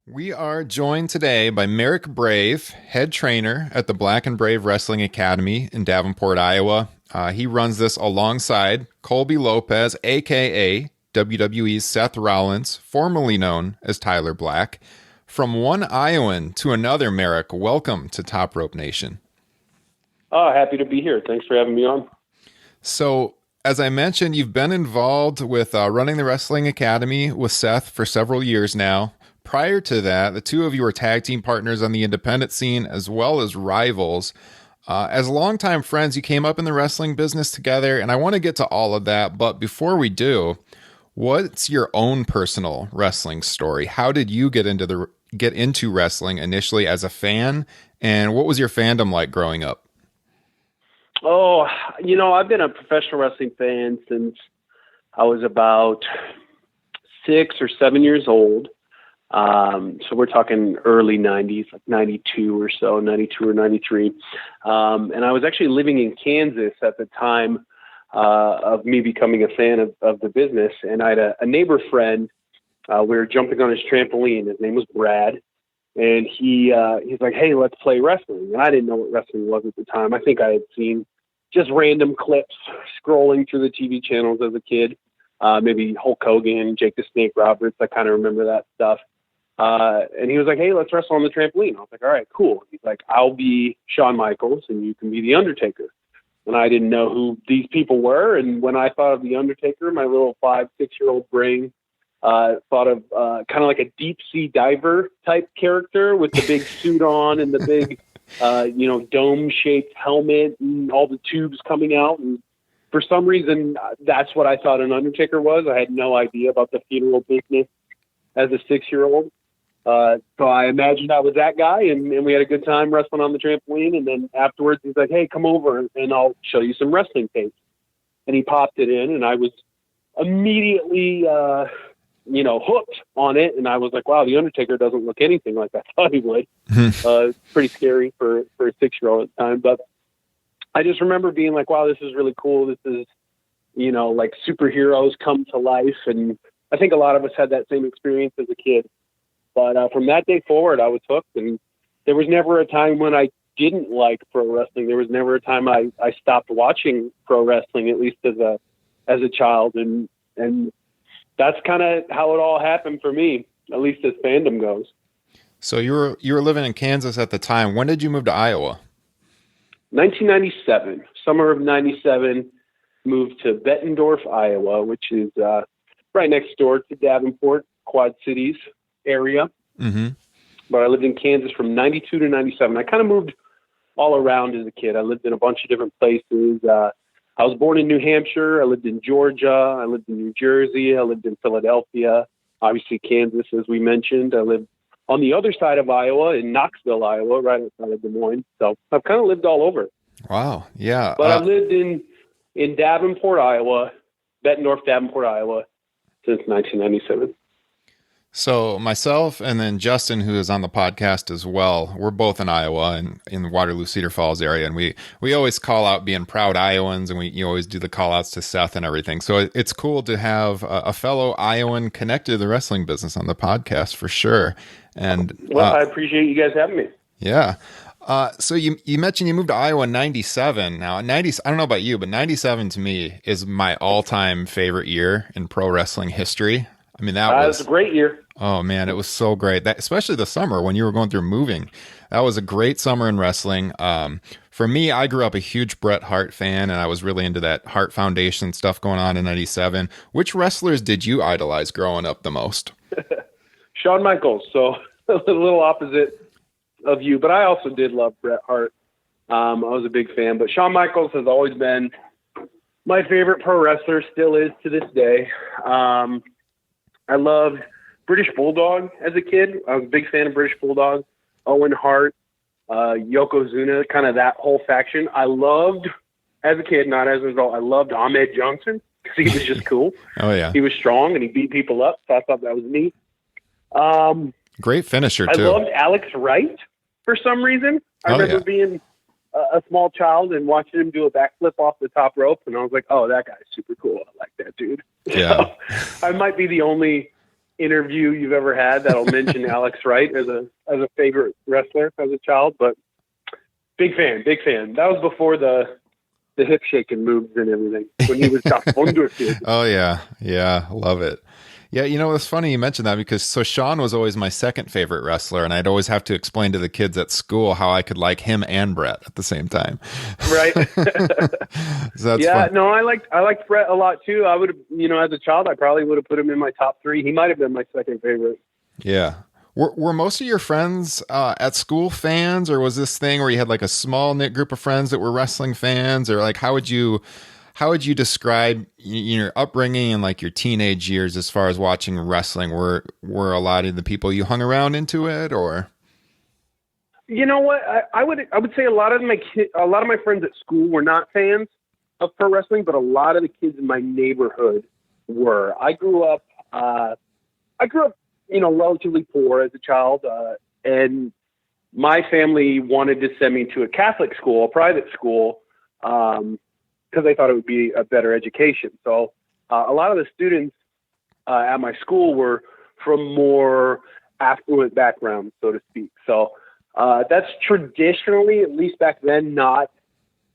We are joined today by Marek Brave, head trainer at the Black and Brave Wrestling Academy in Davenport, Iowa. He runs this alongside Colby Lopez, aka WWE's Seth Rollins, formerly known as Tyler Black. From one Iowan to another, Marek, welcome to Top Rope Nation. Oh, happy to be here. Thanks for having me on. So, as I mentioned, you've been involved with running the Wrestling Academy with Seth for several years now. Prior to that, the two of you were tag team partners on the independent scene as well as rivals. As longtime friends, you came up in the wrestling business together, and I want to get to all of that. But before we do, what's your own personal wrestling story? How did you get into wrestling initially as a fan, and what was your fandom like growing up? Oh, I've been a professional wrestling fan since I was about 6 or 7 years old. So we're talking early 90s, like 92 or so, 92 or 93. And I was actually living in Kansas at the time of me becoming a fan of the business. And I had a neighbor friend. We were jumping on his trampoline. His name was Brad. And he's like, hey, let's play wrestling. And I didn't know what wrestling was at the time. I think I had seen just random clips scrolling through the TV channels as a kid. Maybe Hulk Hogan, Jake the Snake Roberts. I kind of remember that stuff. And he was like, hey, let's wrestle on the trampoline. I was like, all right, cool. He's like, I'll be Shawn Michaels and you can be The Undertaker. And I didn't know who these people were. And when I thought of The Undertaker, my little 5, 6-year-old brain thought of kind of like a deep sea diver type character with the big suit on and the big, dome shaped helmet and all the tubes coming out. And for some reason, that's what I thought an Undertaker was. I had no idea about the funeral business as a 6-year-old. So I imagined I was that guy, and we had a good time wrestling on the trampoline. And then afterwards, he's like, hey, come over, and I'll show you some wrestling tapes. And he popped it in, and I was immediately, hooked on it. And I was like, wow, The Undertaker doesn't look anything like I thought he would. It's pretty scary for a 6-year-old at the time. But I just remember being like, wow, this is really cool. This is, like superheroes come to life. And I think a lot of us had that same experience as a kid. But from that day forward, I was hooked, and there was never a time when I didn't like pro wrestling. There was never a time I stopped watching pro wrestling, at least as a child, and that's kind of how it all happened for me, at least as fandom goes. So you were living in Kansas at the time. When did you move to Iowa? 1997, summer of 97, moved to Bettendorf, Iowa, which is right next door to Davenport, Quad Cities area. Mm-hmm. But I lived in Kansas from 92 to 97. I kind of moved all around as a kid. I lived in a bunch of different places. I was born in New Hampshire. I lived in Georgia. I lived in New Jersey. I lived in Philadelphia. Obviously, Kansas, as we mentioned. I lived on the other side of Iowa, in Knoxville, Iowa, right outside of Des Moines. So I've kind of lived all over. Wow. Yeah. But I've lived in Davenport, Iowa, Bettendorf, Davenport, Iowa, since 1997. So myself and then Justin, who is on the podcast as well, we're both in Iowa and in the Waterloo Cedar Falls area. And we always call out being proud Iowans, and you always do the call outs to Seth and everything. So it's cool to have a fellow Iowan connected to the wrestling business on the podcast for sure. And well, I appreciate you guys having me. Yeah. So you mentioned you moved to Iowa in 97. Now, I don't know about you, but 97 to me is my all-time favorite year in pro wrestling history. I mean, that was a great year. Oh man, it was so great. That, especially the summer when you were going through moving. That was a great summer in wrestling. For me, I grew up a huge Bret Hart fan, and I was really into that Hart Foundation stuff going on in 97. Which wrestlers did you idolize growing up the most? Shawn Michaels. So a little opposite of you, but I also did love Bret Hart. I was a big fan, but Shawn Michaels has always been my favorite pro wrestler, still is to this day. I loved British Bulldog as a kid. I was a big fan of British Bulldog, Owen Hart, Yokozuna, kind of that whole faction. I loved, as a kid, not as an adult, I loved Ahmed Johnson because he was just cool. Oh, yeah. He was strong and he beat people up, so I thought that was neat. Great finisher, too. I loved Alex Wright for some reason. I remember being a small child and watching him do a backflip off the top rope, and I was like, oh, that guy's super cool. I like that dude. Yeah. So, I might be the only interview you've ever had that'll mention Alex Wright as a favorite wrestler as a child, but big fan. That was before the hip shaking moves and everything, when he was Dr. Wonderkid. Oh yeah, love it. Yeah, it's funny you mentioned that, because Sean was always my second favorite wrestler, and I'd always have to explain to the kids at school how I could like him and Brett at the same time. Right. So that's fun. No, I liked Brett a lot too. I would have, as a child, I probably would have put him in my top 3. He might have been my second favorite. Yeah. Were most of your friends at school fans, or was this thing where you had like a small knit group of friends that were wrestling fans, or like how would you describe your upbringing and like your teenage years as far as watching wrestling? Were a lot of the people you hung around into it, or? You know what? I would say a lot of my friends at school were not fans of pro wrestling, but a lot of the kids in my neighborhood were. I grew up, relatively poor as a child, and my family wanted to send me to a Catholic school, a private school, because they thought it would be a better education. So a lot of the students at my school were from more affluent backgrounds, so to speak. So that's traditionally, at least back then, not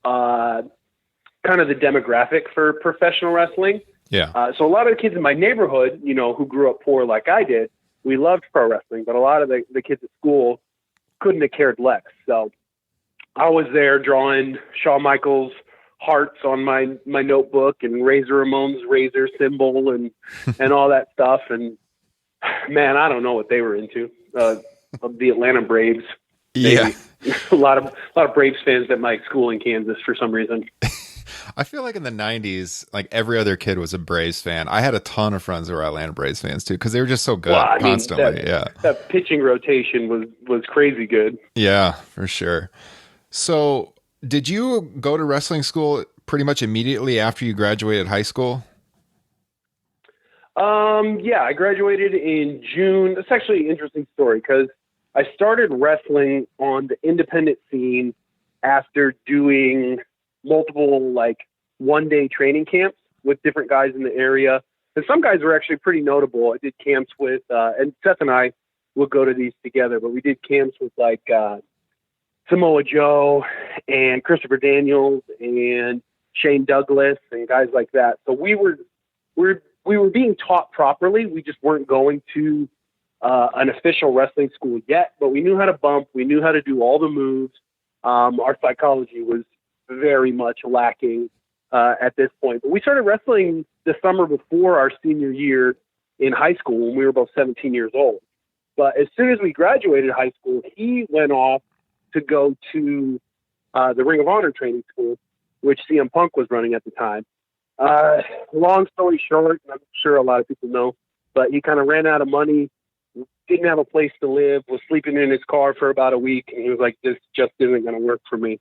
kind of the demographic for professional wrestling. Yeah. So a lot of the kids in my neighborhood, who grew up poor like I did, we loved pro wrestling, but a lot of the kids at school couldn't have cared less. So I was there drawing Shawn Michaels hearts on my notebook, and Razor Ramon's razor symbol and all that stuff. And man, I don't know what they were into. The Atlanta Braves. Yeah. a lot of Braves fans at my school in Kansas for some reason. I feel like in the 90s, like every other kid was a Braves fan. I had a ton of friends who were Atlanta Braves fans too, because they were just so good constantly. That pitching rotation was crazy good. Yeah, for sure. So did you go to wrestling school pretty much immediately after you graduated high school? Yeah, I graduated in June. It's actually an interesting story, because I started wrestling on the independent scene after doing multiple one-day training camps with different guys in the area. And some guys were actually pretty notable. I did camps with, and Seth and I would go to these together, but we did camps with Samoa Joe and Christopher Daniels and Shane Douglas and guys like that. So we were being taught properly. We just weren't going to an official wrestling school yet, but we knew how to bump. We knew how to do all the moves. Our psychology was very much lacking at this point. But we started wrestling the summer before our senior year in high school, when we were both 17 years old. But as soon as we graduated high school, he went off to go to the Ring of Honor training school, which CM Punk was running at the time. Long story short, I'm sure a lot of people know, but he kind of ran out of money, didn't have a place to live, was sleeping in his car for about a week, and he was like, this just isn't going to work for me.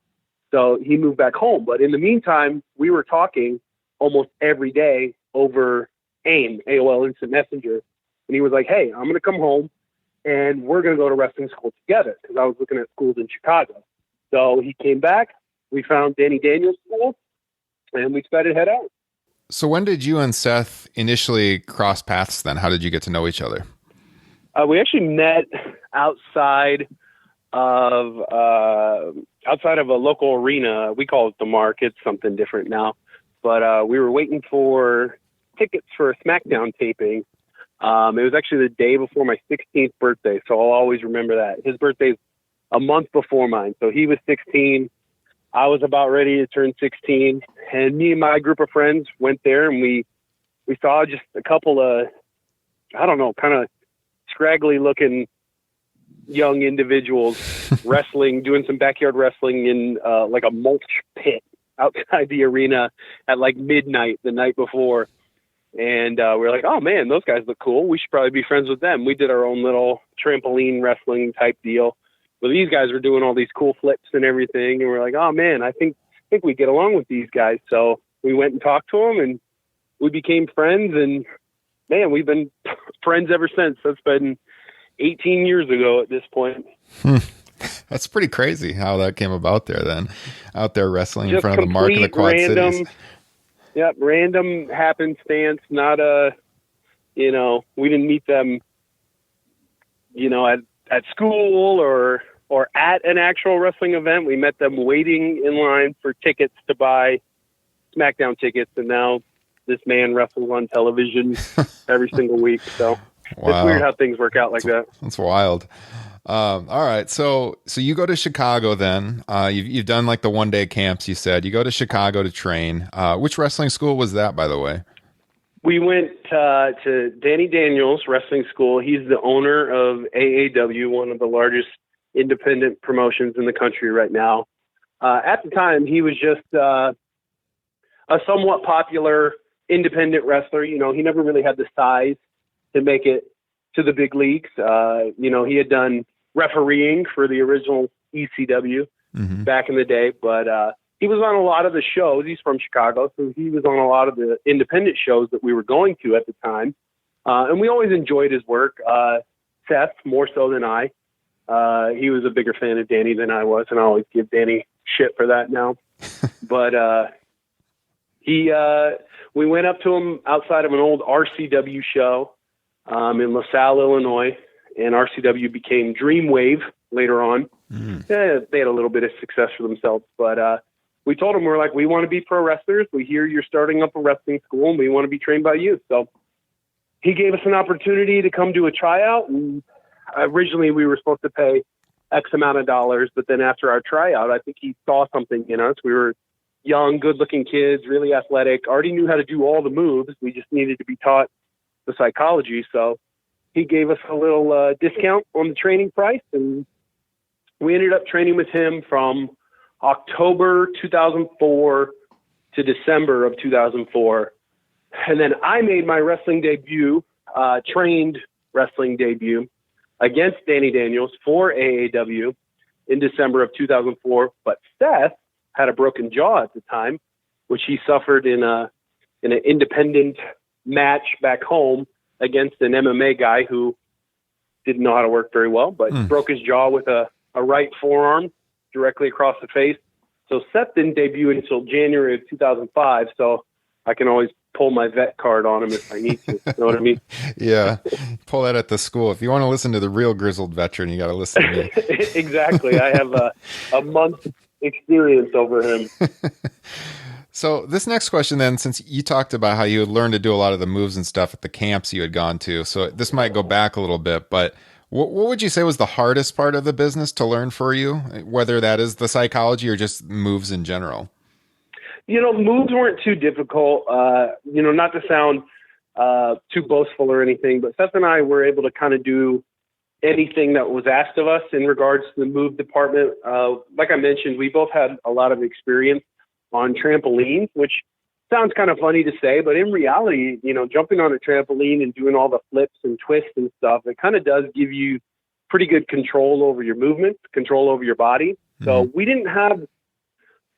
So he moved back home. But in the meantime, we were talking almost every day over AOL Instant Messenger. And he was like, hey, I'm going to come home and we're going to go to wrestling school together, because I was looking at schools in Chicago. So he came back, we found Danny Daniels School, and we decided to head out. So when did you and Seth initially cross paths then? How did you get to know each other? We actually met outside of a local arena. We call it the Mark. It's something different now. But we were waiting for tickets for a SmackDown taping. It was actually the day before my 16th birthday, so I'll always remember that. His birthday's a month before mine. So he was 16. I was about ready to turn 16. And me and my group of friends went there, and we saw just a couple of, I don't know, kind of scraggly looking young individuals wrestling, doing some backyard wrestling in like a mulch pit outside the arena at like midnight the night before. And we were like, oh man, those guys look cool. We should probably be friends with them. We did our own little trampoline wrestling type deal. But these guys were doing all these cool flips and everything. And we're like, oh man, I think we get along with these guys. So we went and talked to them, and we became friends, and man, we've been friends ever since. That's been 18 years ago at this point. That's pretty crazy how that came about there then. Out there wrestling just in front of the Mark of the Quad Cities. Yep, random happenstance, not We didn't meet them, at school or at an actual wrestling event. We met them waiting in line for tickets to buy SmackDown tickets, and now this man wrestles on television every single week. So Wow. It's weird how things work out like that. That's wild. All right. So you go to Chicago then. You've done like the 1-day camps, you said. You go to Chicago to train. Which wrestling school was that, by the way? We went to Danny Daniels Wrestling School. He's the owner of AAW, one of the largest independent promotions in the country right now. At the time, he was just a somewhat popular independent wrestler. He never really had the size to make it to the big leagues. He had done refereeing for the original ECW back in the day, but he was on a lot of the shows. He's from Chicago, so he was on a lot of the independent shows that we were going to at the time. And we always enjoyed his work. Seth, more so than I. He was a bigger fan of Danny than I was, and I always give Danny shit for that now. But we went up to him outside of an old RCW show in LaSalle, Illinois, and RCW became Dreamwave later on. They had a little bit of success for themselves, but we told him, we want to be pro wrestlers. We hear you're starting up a wrestling school, and we want to be trained by you. So he gave us an opportunity to come do a tryout, and originally we were supposed to pay X amount of dollars, but then after our tryout, I think he saw something in us. We were young, good-looking kids, really athletic, already knew how to do all the moves. We just needed to be taught the psychology. So he gave us a little discount on the training price, and we ended up training with him from October 2004 to December of 2004. And then I made my wrestling debut, trained wrestling debut against Danny Daniels for AAW in December of 2004. But Seth had a broken jaw at the time, which he suffered in an independent match back home against an MMA guy who didn't know how to work very well, but broke his jaw with a right forearm directly across the face. So Seth didn't debut until January of 2005. So I can always pull my vet card on him if I need to. You know what I mean? Yeah. Pull that at the school. If you want to listen to the real grizzled veteran, you got to listen to me. Exactly. I have a month's experience over him. So this next question then, since you talked about how you had learned to do a lot of the moves and stuff at the camps you had gone to, so this might go back a little bit, but what would you say was the hardest part of the business to learn for you, whether that is the psychology or just moves in general? Moves weren't too difficult. Not to sound too boastful or anything, but Seth and I were able to kind of do anything that was asked of us in regards to the move department. Like I mentioned, we both had a lot of experience on trampolines, which sounds kind of funny to say, but in reality, jumping on a trampoline and doing all the flips and twists and stuff, it kind of does give you pretty good control over your movements, control over your body. So we didn't have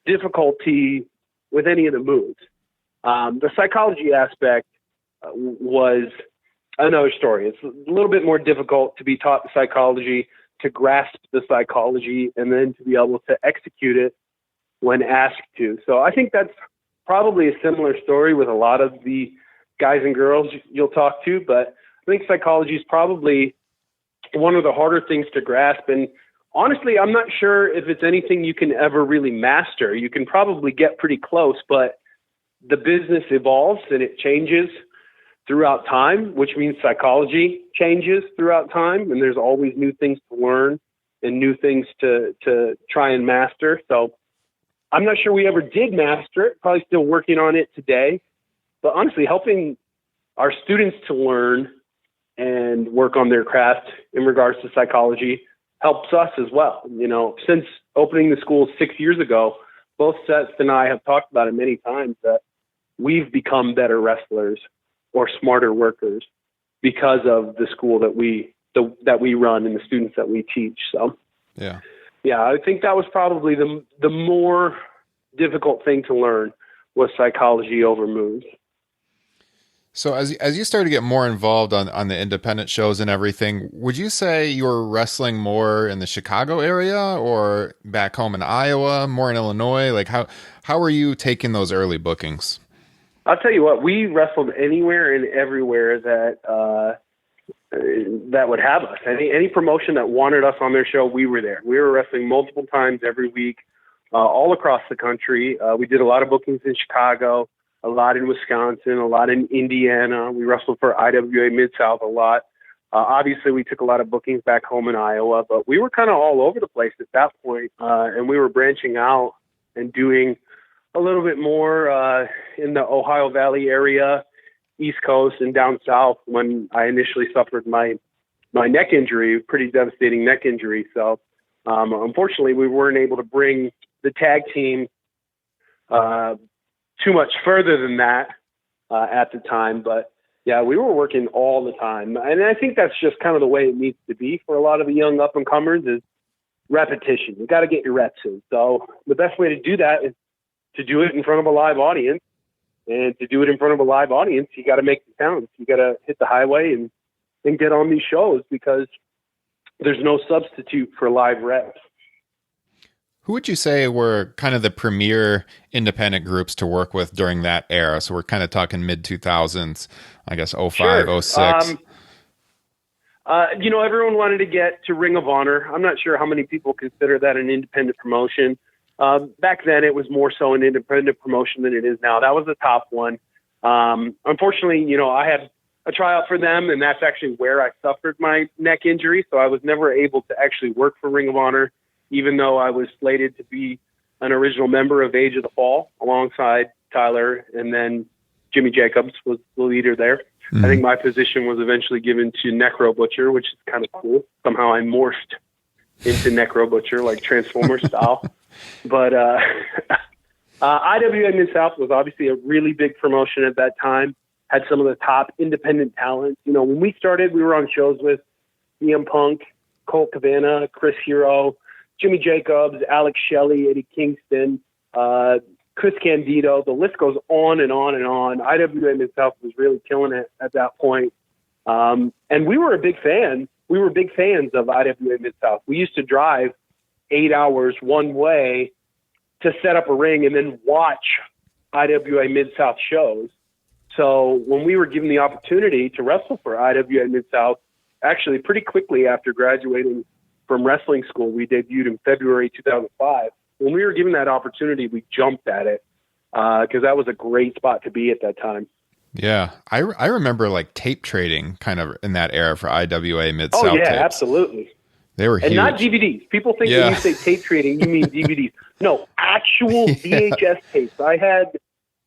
difficulty with any of the moves. The psychology aspect was another story. It's a little bit more difficult to be taught the psychology, to grasp the psychology, and then to be able to execute it when asked to. So I think that's probably a similar story with a lot of the guys and girls you'll talk to, but I think psychology is probably one of the harder things to grasp. And honestly, I'm not sure if it's anything you can ever really master. You can probably get pretty close, but the business evolves and it changes throughout time, which means psychology changes throughout time. And there's always new things to learn and new things to try and master. So I'm not sure we ever did master it, probably still working on it today. But honestly, helping our students to learn and work on their craft in regards to psychology helps us as well. Since opening the school 6 years ago, both Seth and I have talked about it many times that we've become better wrestlers or smarter workers because of the school that we run and the students that we teach. So, yeah, I think that was probably the more difficult thing to learn was psychology over moves. So as you started to get more involved on the independent shows and everything, would you say you were wrestling more in the Chicago area or back home in Iowa, more in Illinois? Like how were you taking those early bookings? I'll tell you what, we wrestled anywhere and everywhere that would have us. Any promotion that wanted us on their show, we were there. We were wrestling multiple times every week, all across the country. We did a lot of bookings in Chicago, a lot in Wisconsin, a lot in Indiana. We wrestled for IWA Mid-South a lot. Obviously, we took a lot of bookings back home in Iowa, but we were kind of all over the place at that point, and we were branching out and doing a little bit more in the Ohio Valley area, East Coast, and down south when I initially suffered my neck injury, pretty devastating neck injury. So unfortunately, we weren't able to bring the tag team too much further than that at the time. But yeah, we were working all the time. And I think that's just kind of the way it needs to be for a lot of the young up-and-comers is repetition. You got to get your reps in. So the best way to do that is to do it in front of a live audience. And to do it in front of a live audience, you got to make the sounds. You got to hit the highway and get on these shows because there's no substitute for live reps. Who would you say were kind of the premier independent groups to work with during that era? So we're kind of talking mid-2000s, I guess 05, sure. 06. Everyone wanted to get to Ring of Honor. I'm not sure how many people consider that an independent promotion. Back then, it was more so an independent promotion than it is now. That was the top one. Unfortunately, I had a tryout for them, and that's actually where I suffered my neck injury. So I was never able to actually work for Ring of Honor, even though I was slated to be an original member of Age of the Fall alongside Tyler, and then Jimmy Jacobs was the leader there. Mm-hmm. I think my position was eventually given to Necro Butcher, which is kind of cool. Somehow I morphed into Necro Butcher, like Transformer style. But IWA Mid-South was obviously a really big promotion at that time, had some of the top independent talent. When we started, we were on shows with CM Punk, Colt Cabana, Chris Hero, Jimmy Jacobs, Alex Shelley, Eddie Kingston, Chris Candido. The list goes on and on and on. IWA Mid-South was really killing it at that point. And we were a big fan. We were big fans of IWA Mid-South. We used to drive 8 hours one way to set up a ring and then watch IWA Mid-South shows. So when we were given the opportunity to wrestle for IWA Mid-South, actually pretty quickly after graduating from wrestling school, we debuted in February 2005. When we were given that opportunity, we jumped at it because that was a great spot to be at that time. Yeah, I remember like tape trading kind of in that era for IWA Mid-South. Oh, yeah, tapes. Absolutely. They were huge. And not DVDs. People think when you say tape trading, you mean DVDs. No, actual VHS tapes. I had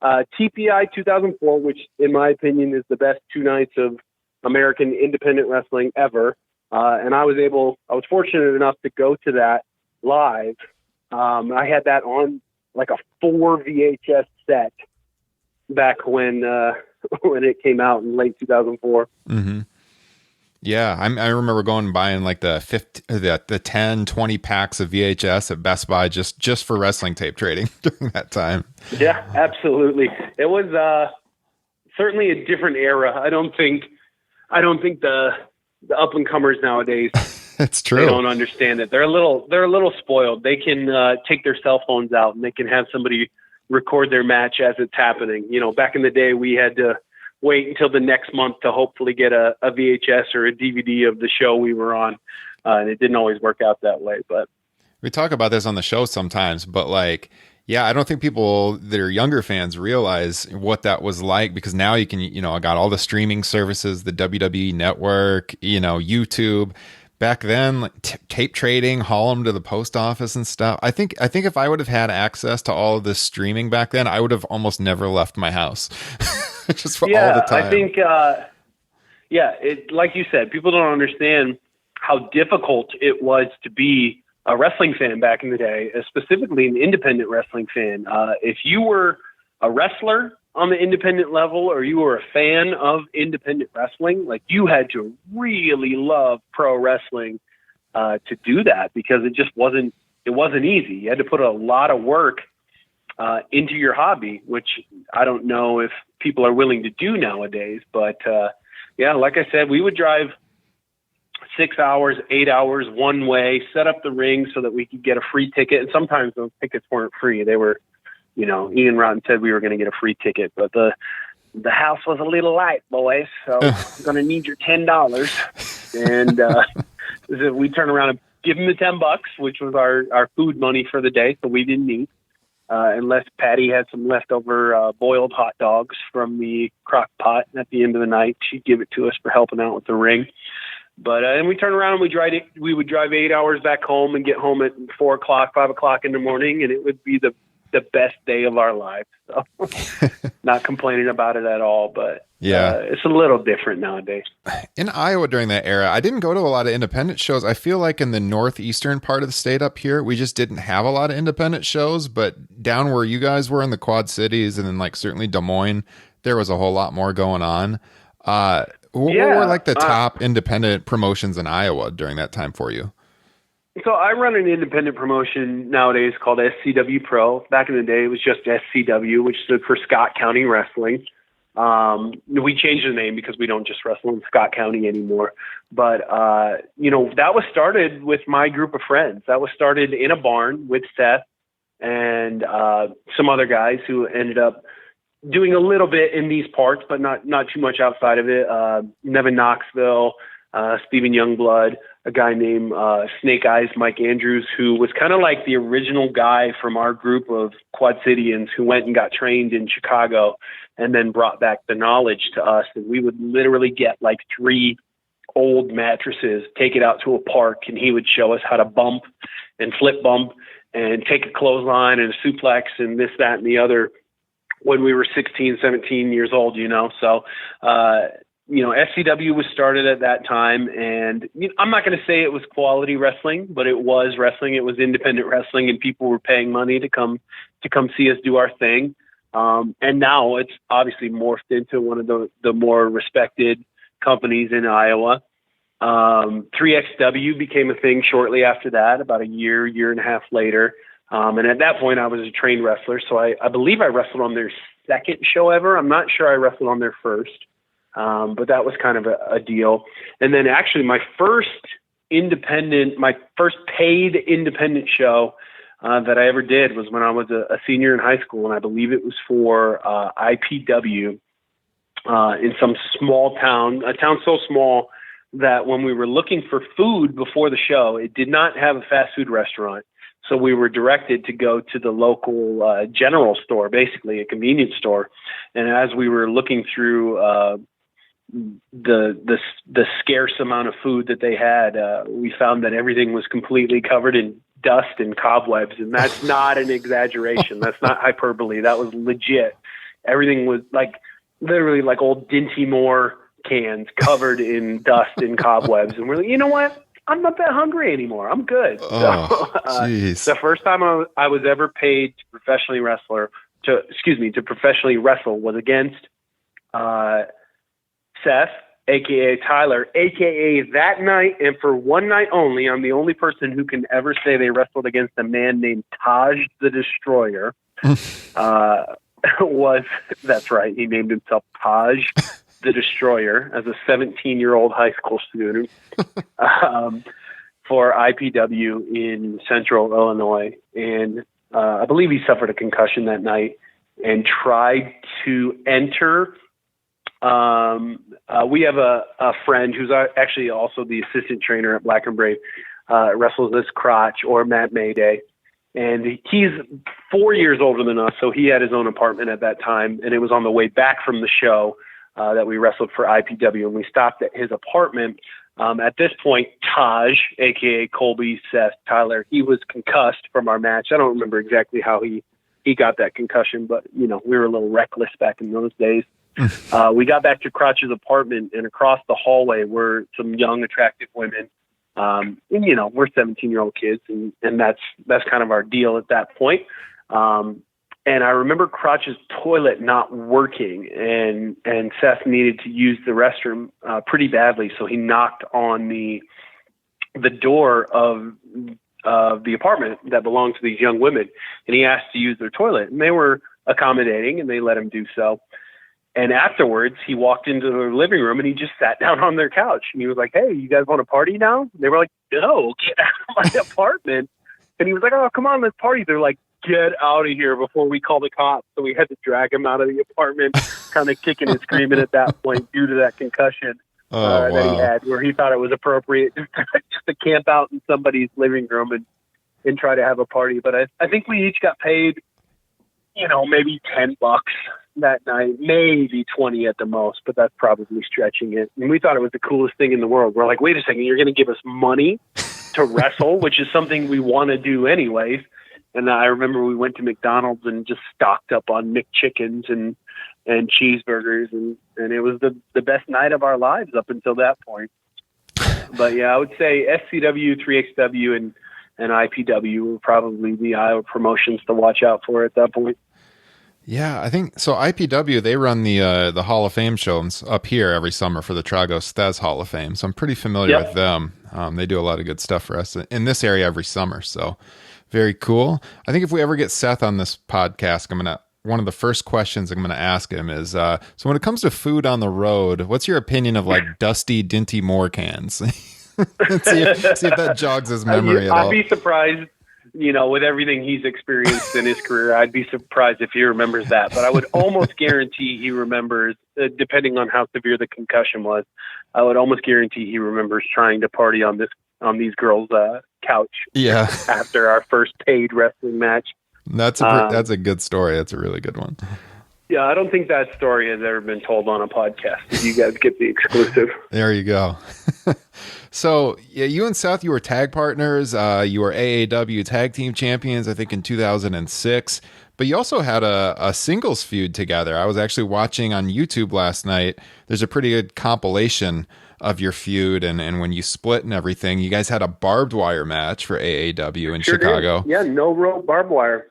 TPI 2004, which in my opinion is the best 2 nights of American independent wrestling ever. And I was fortunate enough to go to that live. I had that on like a 4 VHS set back when it came out in late 2004. Mm-hmm. Yeah, I remember going and buying like the 10, 20 packs of VHS at Best Buy just for wrestling tape trading during that time. Yeah, absolutely. It was certainly a different era. I don't think the up and comers nowadays. It's true. They don't understand it. They're a little spoiled. They can take their cell phones out and they can have somebody record their match as it's happening. Back in the day, we had to wait until the next month to hopefully get a VHS or a DVD of the show we were on. And it didn't always work out that way, but we talk about this on the show sometimes, but like, yeah, I don't think people that are younger fans realize what that was like because now you can, I got all the streaming services, the WWE Network, YouTube. Back then, like tape trading, haul them to the post office and stuff. I think if I would have had access to all of this streaming back then, I would have almost never left my house. Just for all the time. I think, like you said, people don't understand how difficult it was to be a wrestling fan back in the day, specifically an independent wrestling fan. If you were a wrestler on the independent level or you were a fan of independent wrestling, like you had to really love pro wrestling to do that because it wasn't easy. You had to put a lot of work into your hobby, which I don't know if people are willing to do nowadays. But like I said, we would drive 6 hours, 8 hours one way, set up the ring so that we could get a free ticket. And sometimes those tickets weren't free. They were Ian Rotten said we were going to get a free ticket, but the house was a little light, boys, so I'm going to need your $10. And we turned around and give him the $10, which was our food money for the day, so we didn't eat. Unless Patty had some leftover boiled hot dogs from the crock pot at the end of the night, she'd give it to us for helping out with the ring. But and we turned around and we would drive 8 hours back home and get home at 4 o'clock, 5 o'clock in the morning, and it would be the best day of our lives. So not complaining about it at all, but it's a little different nowadays. In Iowa during that era, I didn't go to a lot of independent shows. I feel like in the northeastern part of the state up here, we just didn't have a lot of independent shows, but down where you guys were in the Quad Cities and then like certainly Des Moines, there was a whole lot more going on. What were like the top independent promotions in Iowa during that time for you? So I run an independent promotion nowadays called SCW Pro. Back in the day, it was just SCW, which stood for Scott County Wrestling. We changed the name because we don't just wrestle in Scott County anymore. But, that was started with my group of friends. That was started in a barn with Seth and some other guys who ended up doing a little bit in these parts, but not too much outside of it. Nevin Knoxville, Stephen Youngblood, a guy named Snake Eyes Mike Andrews, who was kind of like the original guy from our group of Quad Cityans who went and got trained in Chicago and then brought back the knowledge to us. And we would literally get like 3 old mattresses, take it out to a park, and he would show us how to bump and flip bump and take a clothesline and a suplex and this, that, and the other when we were 16, 17 years old, So, SCW was started at that time, and I'm not going to say it was quality wrestling, but it was wrestling. It was independent wrestling, and people were paying money to come see us do our thing. And now it's obviously morphed into one of the more respected companies in Iowa. 3XW became a thing shortly after that, about a year and a half later. And at that point, I was a trained wrestler, so I believe I wrestled on their second show ever. I'm not sure I wrestled on their first. But that was kind of a deal. And then actually my first paid independent show that I ever did was when I was a senior in high school, and I believe it was for IPW in some small town, a town so small that when we were looking for food before the show, it did not have a fast food restaurant. So we were directed to go to the local general store, basically a convenience store. And as we were looking through the scarce amount of food that they had, we found that everything was completely covered in dust and cobwebs, and that's not an exaggeration. That's not hyperbole. That was legit. Everything was literally like old Dinty Moore cans covered in dust and cobwebs, and we're like, you know what? I'm not that hungry anymore. I'm good. The first time I was ever paid to professionally wrestle was against Seth, a.k.a. Tyler, a.k.a. that night, and for one night only, I'm the only person who can ever say they wrestled against a man named Taj the Destroyer. That's right, he named himself Taj the Destroyer as a 17-year-old high school student for IPW in Central Illinois. And I believe he suffered a concussion that night and tried to enter. We have a friend who's actually also the assistant trainer at Black and Brave, wrestles this Crotch or Matt Mayday. And he's 4 years older than us, so he had his own apartment at that time. And it was on the way back from the show that we wrestled for IPW, and we stopped at his apartment. At this point, Taj, a.k.a. Colby, Seth, Tyler, he was concussed from our match. I don't remember exactly how he got that concussion, but, we were a little reckless back in those days. We got back to Crotch's apartment, and across the hallway were some young, attractive women. And, we're 17-year-old kids, and that's kind of our deal at that point. And I remember Crotch's toilet not working, and Seth needed to use the restroom pretty badly, so he knocked on the door of the apartment that belonged to these young women, and he asked to use their toilet, and they were accommodating, and they let him do so. And afterwards, he walked into the living room and he just sat down on their couch. And he was like, "Hey, you guys want to party now?" They were like, "No, get out of my apartment." And he was like, "Oh, come on, let's party." They're like, get out of here before we call the cops. So we had to drag him out of the apartment, kind of kicking and screaming at that point due to that concussion that he had, where he thought it was appropriate just to camp out in somebody's living room and try to have a party. But I think we each got paid, maybe $10 that night, maybe 20 at the most, but that's probably stretching it. And we thought it was the coolest thing in the world. We're like, wait a second, you're going to give us money to wrestle, which is something we want to do anyways. And I remember we went to McDonald's and just stocked up on McChickens and cheeseburgers, and it was the best night of our lives up until that point. But yeah, I would say SCW, 3XW, and IPW were probably the Iowa promotions to watch out for at that point. Yeah, I think so. IPW, they run the Hall of Fame shows up here every summer for the Tragos Thez Hall of Fame, so I'm pretty familiar with them. They do a lot of good stuff for us in this area every summer, so very cool. I think if we ever get Seth on this podcast, one of the first questions I'm gonna ask him is, so when it comes to food on the road, what's your opinion of like dusty Dinty Moore cans? see if that jogs his memory at all. I'd be surprised. With everything he's experienced in his career, I'd be surprised if he remembers that. But I would almost guarantee he remembers, depending on how severe the concussion was, I would almost guarantee he remembers trying to party on these girls' couch. Yeah. After our first paid wrestling match. That's a good story. That's a really good one. Yeah, I don't think that story has ever been told on a podcast. You guys get the exclusive. There you go. So, yeah, you and Seth, you were tag partners. You were AAW tag team champions, I think, in 2006. But you also had a singles feud together. I was actually watching on YouTube last night. There's a pretty good compilation of your feud and when you split and everything. You guys had a barbed wire match for AAW in Chicago. Did. Yeah, no rope barbed wire.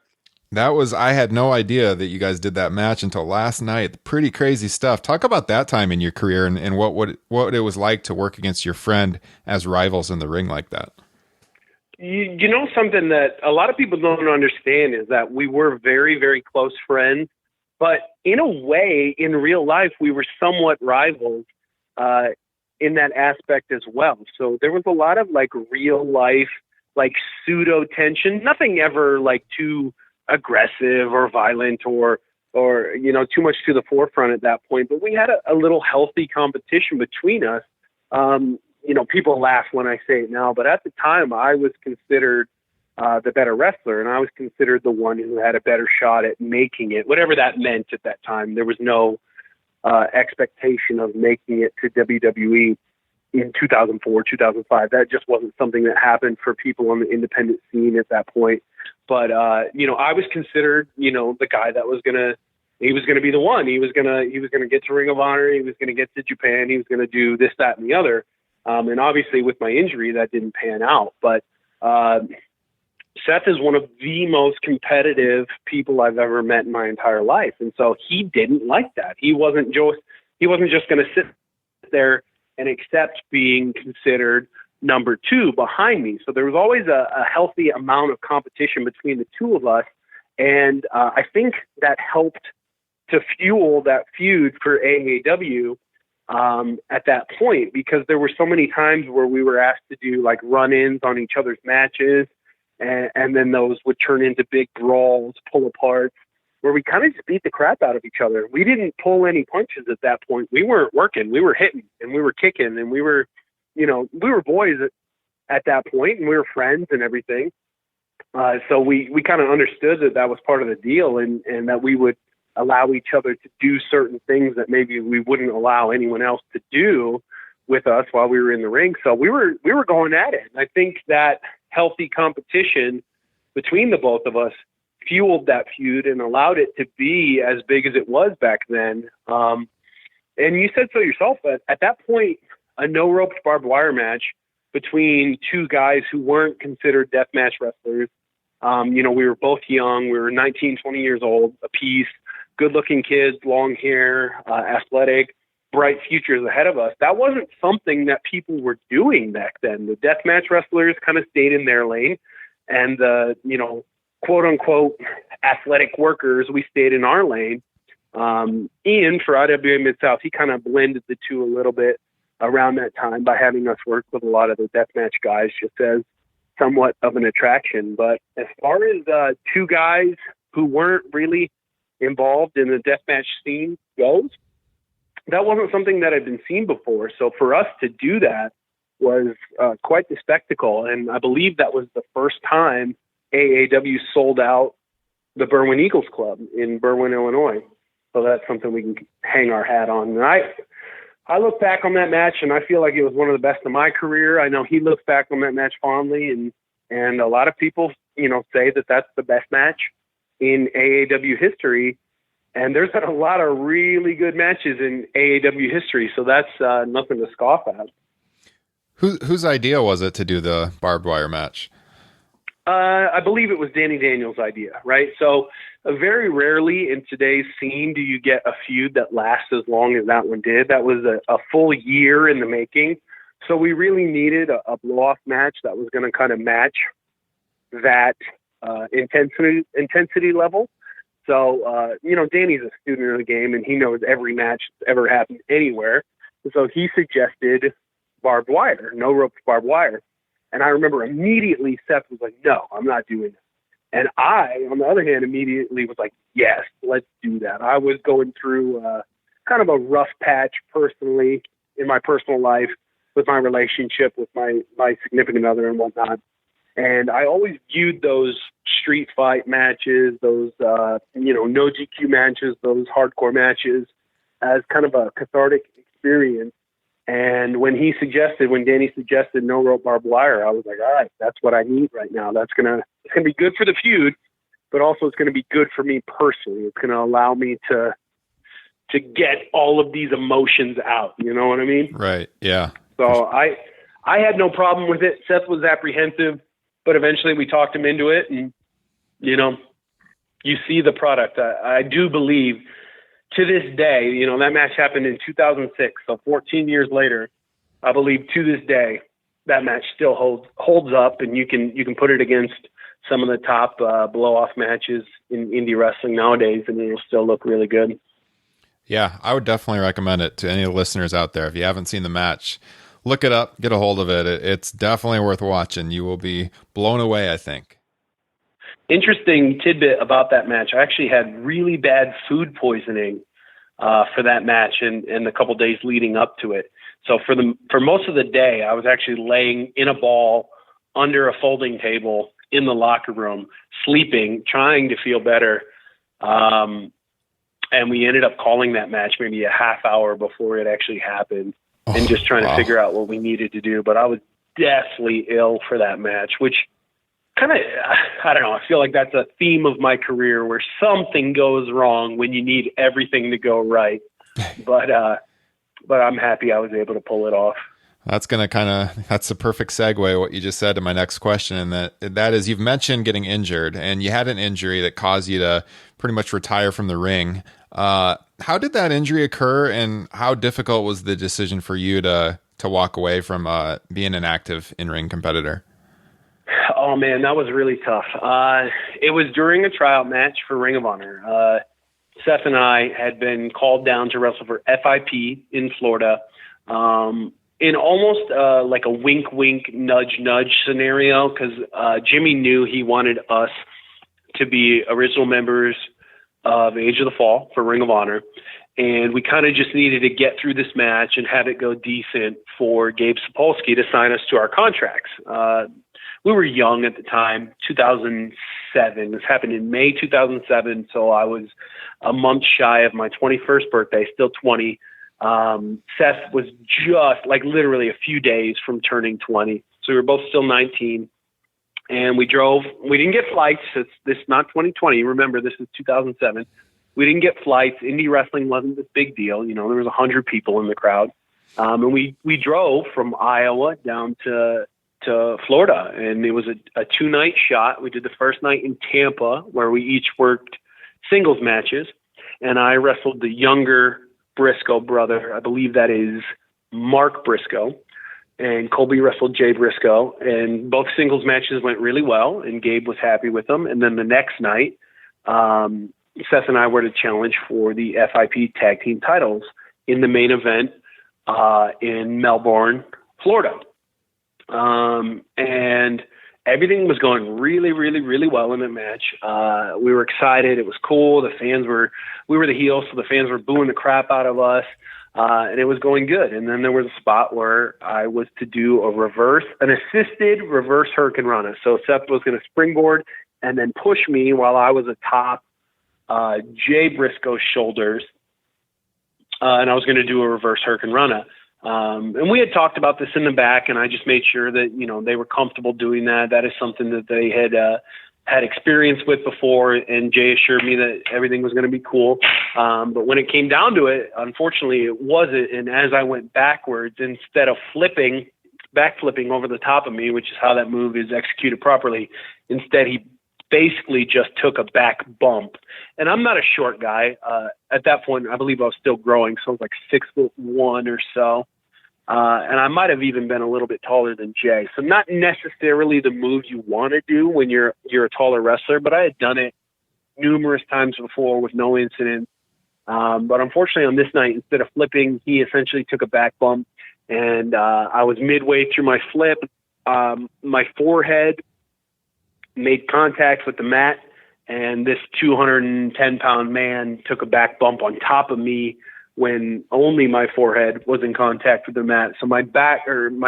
I had no idea that you guys did that match until last night. Pretty crazy stuff. Talk about that time in your career and what it was like to work against your friend as rivals in the ring like that. You know, something that a lot of people don't understand is that we were very, very close friends, but in a way, in real life, we were somewhat rivals in that aspect as well. So there was a lot of like real life, like pseudo tension, nothing ever like too aggressive or violent or too much to the forefront at that point, but we had a little healthy competition between us. People laugh when I say it now, but at the time I was considered the better wrestler, and I was considered the one who had a better shot at making it, whatever that meant at that time. There was no expectation of making it to WWE in 2004, 2005. That just wasn't something that happened for people on the independent scene at that point. But, I was considered, the guy that he was going to be the one. He was going to get to Ring of Honor. He was going to get to Japan. He was going to do this, that, and the other. And obviously with my injury, that didn't pan out. But Seth is one of the most competitive people I've ever met in my entire life. And so he didn't like that. He wasn't just going to sit there and accept being considered number two behind me. So there was always a healthy amount of competition between the two of us. And I think that helped to fuel that feud for AAW at that point, because there were so many times where we were asked to do like run-ins on each other's matches. And then those would turn into big brawls, pull apart, where we kind of just beat the crap out of each other. We didn't pull any punches at that point. We weren't working. We were hitting and we were kicking and we were boys at that point, and we were friends and everything. So we kind of understood that was part of the deal, and that we would allow each other to do certain things that maybe we wouldn't allow anyone else to do with us while we were in the ring. So we were going at it. And I think that healthy competition between the both of us fueled that feud and allowed it to be as big as it was back then. And you said so yourself, but at that point, a no ropes barbed wire match between two guys who weren't considered deathmatch wrestlers. We were both young. We were 19, 20 years old apiece, good looking kids, long hair, athletic, bright futures ahead of us. That wasn't something that people were doing back then. The deathmatch wrestlers kind of stayed in their lane, and the, quote unquote athletic workers, we stayed in our lane. Ian for IWA Mid-South, he kind of blended the two a little bit around that time by having us work with a lot of the deathmatch guys, just as somewhat of an attraction. But as far as two guys who weren't really involved in the deathmatch scene goes, that wasn't something that had been seen before. So for us to do that was quite the spectacle. And I believe that was the first time AAW sold out the Berwyn Eagles Club in Berwyn, Illinois. So that's something we can hang our hat on. And I look back on that match and I feel like it was one of the best of my career. I know he looks back on that match fondly, and a lot of people, say that that's the best match in AAW history. And there's been a lot of really good matches in AAW history. So that's nothing to scoff at. Whose idea was it to do the barbed wire match? I believe it was Danny Daniels' idea, right? So very rarely in today's scene do you get a feud that lasts as long as that one did. That was a full year in the making. So we really needed a blow-off match that was going to kind of match that intensity level. So, Danny's a student of the game, and he knows every match that's ever happened anywhere. So he suggested barbed wire, no ropes barbed wire. And I remember immediately Seth was like, no, I'm not doing it. And I, on the other hand, immediately was like, yes, let's do that. I was going through kind of a rough patch personally in my personal life with my relationship with my significant other and whatnot. And I always viewed those street fight matches, those, no GQ matches, those hardcore matches as kind of a cathartic experience. And when Danny suggested no rope barbed wire, I was like, all right, that's what I need right now. It's gonna be good for the feud, but also it's gonna be good for me personally. It's gonna allow me to get all of these emotions out. You know what I mean? Right. Yeah. So I had no problem with it. Seth was apprehensive, but eventually we talked him into it, and you see the product. I do believe, to this day, that match happened in 2006, so 14 years later, I believe to this day that match still holds up, and you can put it against some of the top blow-off matches in indie wrestling nowadays, and it'll still look really good. Yeah, I would definitely recommend it to any listeners out there. If you haven't seen the match, look it up, get a hold of it. It's definitely worth watching. You will be blown away, I think. Interesting tidbit about that match. I actually had really bad food poisoning for that match and the couple days leading up to it. So for most of the day, I was actually laying in a ball under a folding table in the locker room, sleeping, trying to feel better. And we ended up calling that match maybe a half hour before it actually happened, and just trying to figure out what we needed to do. But I was deathly ill for that match, which kind of, I don't know, I feel like that's a theme of my career where something goes wrong when you need everything to go right. But I'm happy I was able to pull it off. That's the perfect segue, what you just said, to my next question. And that is, you've mentioned getting injured, and you had an injury that caused you to pretty much retire from the ring. How did that injury occur, and how difficult was the decision for you to walk away from being an active in-ring competitor? Oh man, that was really tough. It was during a tryout match for Ring of Honor. Seth and I had been called down to wrestle for FIP in Florida, in almost like a wink, nudge scenario, because Jimmy knew he wanted us to be original members of Age of the Fall for Ring of Honor. And we kind of just needed to get through this match and have it go decent for Gabe Sapolsky to sign us to our contracts. We were young at the time, 2007. This happened in May 2007, so I was a month shy of my 21st birthday, still 20. Seth was just like literally a few days from turning 20. So we were both still 19. And we drove. We didn't get flights. This is not 2020. Remember, this is 2007. We didn't get flights. Indie wrestling wasn't this big deal. There was 100 people in the crowd. And we drove from Iowa down to Florida, and it was a 2-night shot. We did the first night in Tampa, where we each worked singles matches, and I wrestled the younger Briscoe brother. I believe that is Mark Briscoe, and Colby wrestled Jay Briscoe, and both singles matches went really well, and Gabe was happy with them. And then the next night, Seth and I were to challenge for the FIP tag team titles in the main event in Melbourne, Florida. And everything was going really, really, really well in the match. We were excited. It was cool. We were the heels, so the fans were booing the crap out of us. And it was going good. And then there was a spot where I was to do an assisted reverse hurricane runner. So Seth was going to springboard and then push me while I was atop Jay Briscoe's shoulders. And I was going to do a reverse hurricane runner. And we had talked about this in the back, and I just made sure that, they were comfortable doing that. That is something that they had experience with before, and Jay assured me that everything was going to be cool. But when it came down to it, unfortunately, it wasn't. And as I went backwards, instead of backflipping over the top of me, which is how that move is executed properly, instead he basically just took a back bump. And I'm not a short guy. At that point, I believe I was still growing, so I was like 6'1" or so. And I might have even been a little bit taller than Jay. So not necessarily the move you want to do when you're a taller wrestler, but I had done it numerous times before with no incident. But unfortunately on this night, instead of flipping, he essentially took a back bump, and I was midway through my flip. My forehead made contact with the mat, and this 210-pound man took a back bump on top of me when only my forehead was in contact with the mat. So my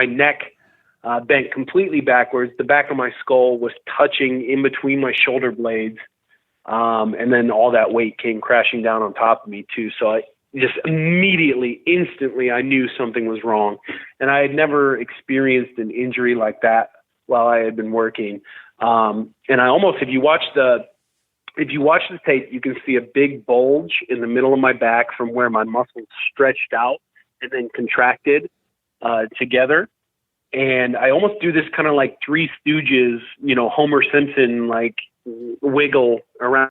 neck bent completely backwards. The back of my skull was touching in between my shoulder blades. And then all that weight came crashing down on top of me too. So I just instantly, I knew something was wrong. And I had never experienced an injury like that while I had been working. And I almost, if you watch the tape, you can see a big bulge in the middle of my back from where my muscles stretched out and then contracted together. And I almost do this kind of like Three Stooges, Homer Simpson, like wiggle around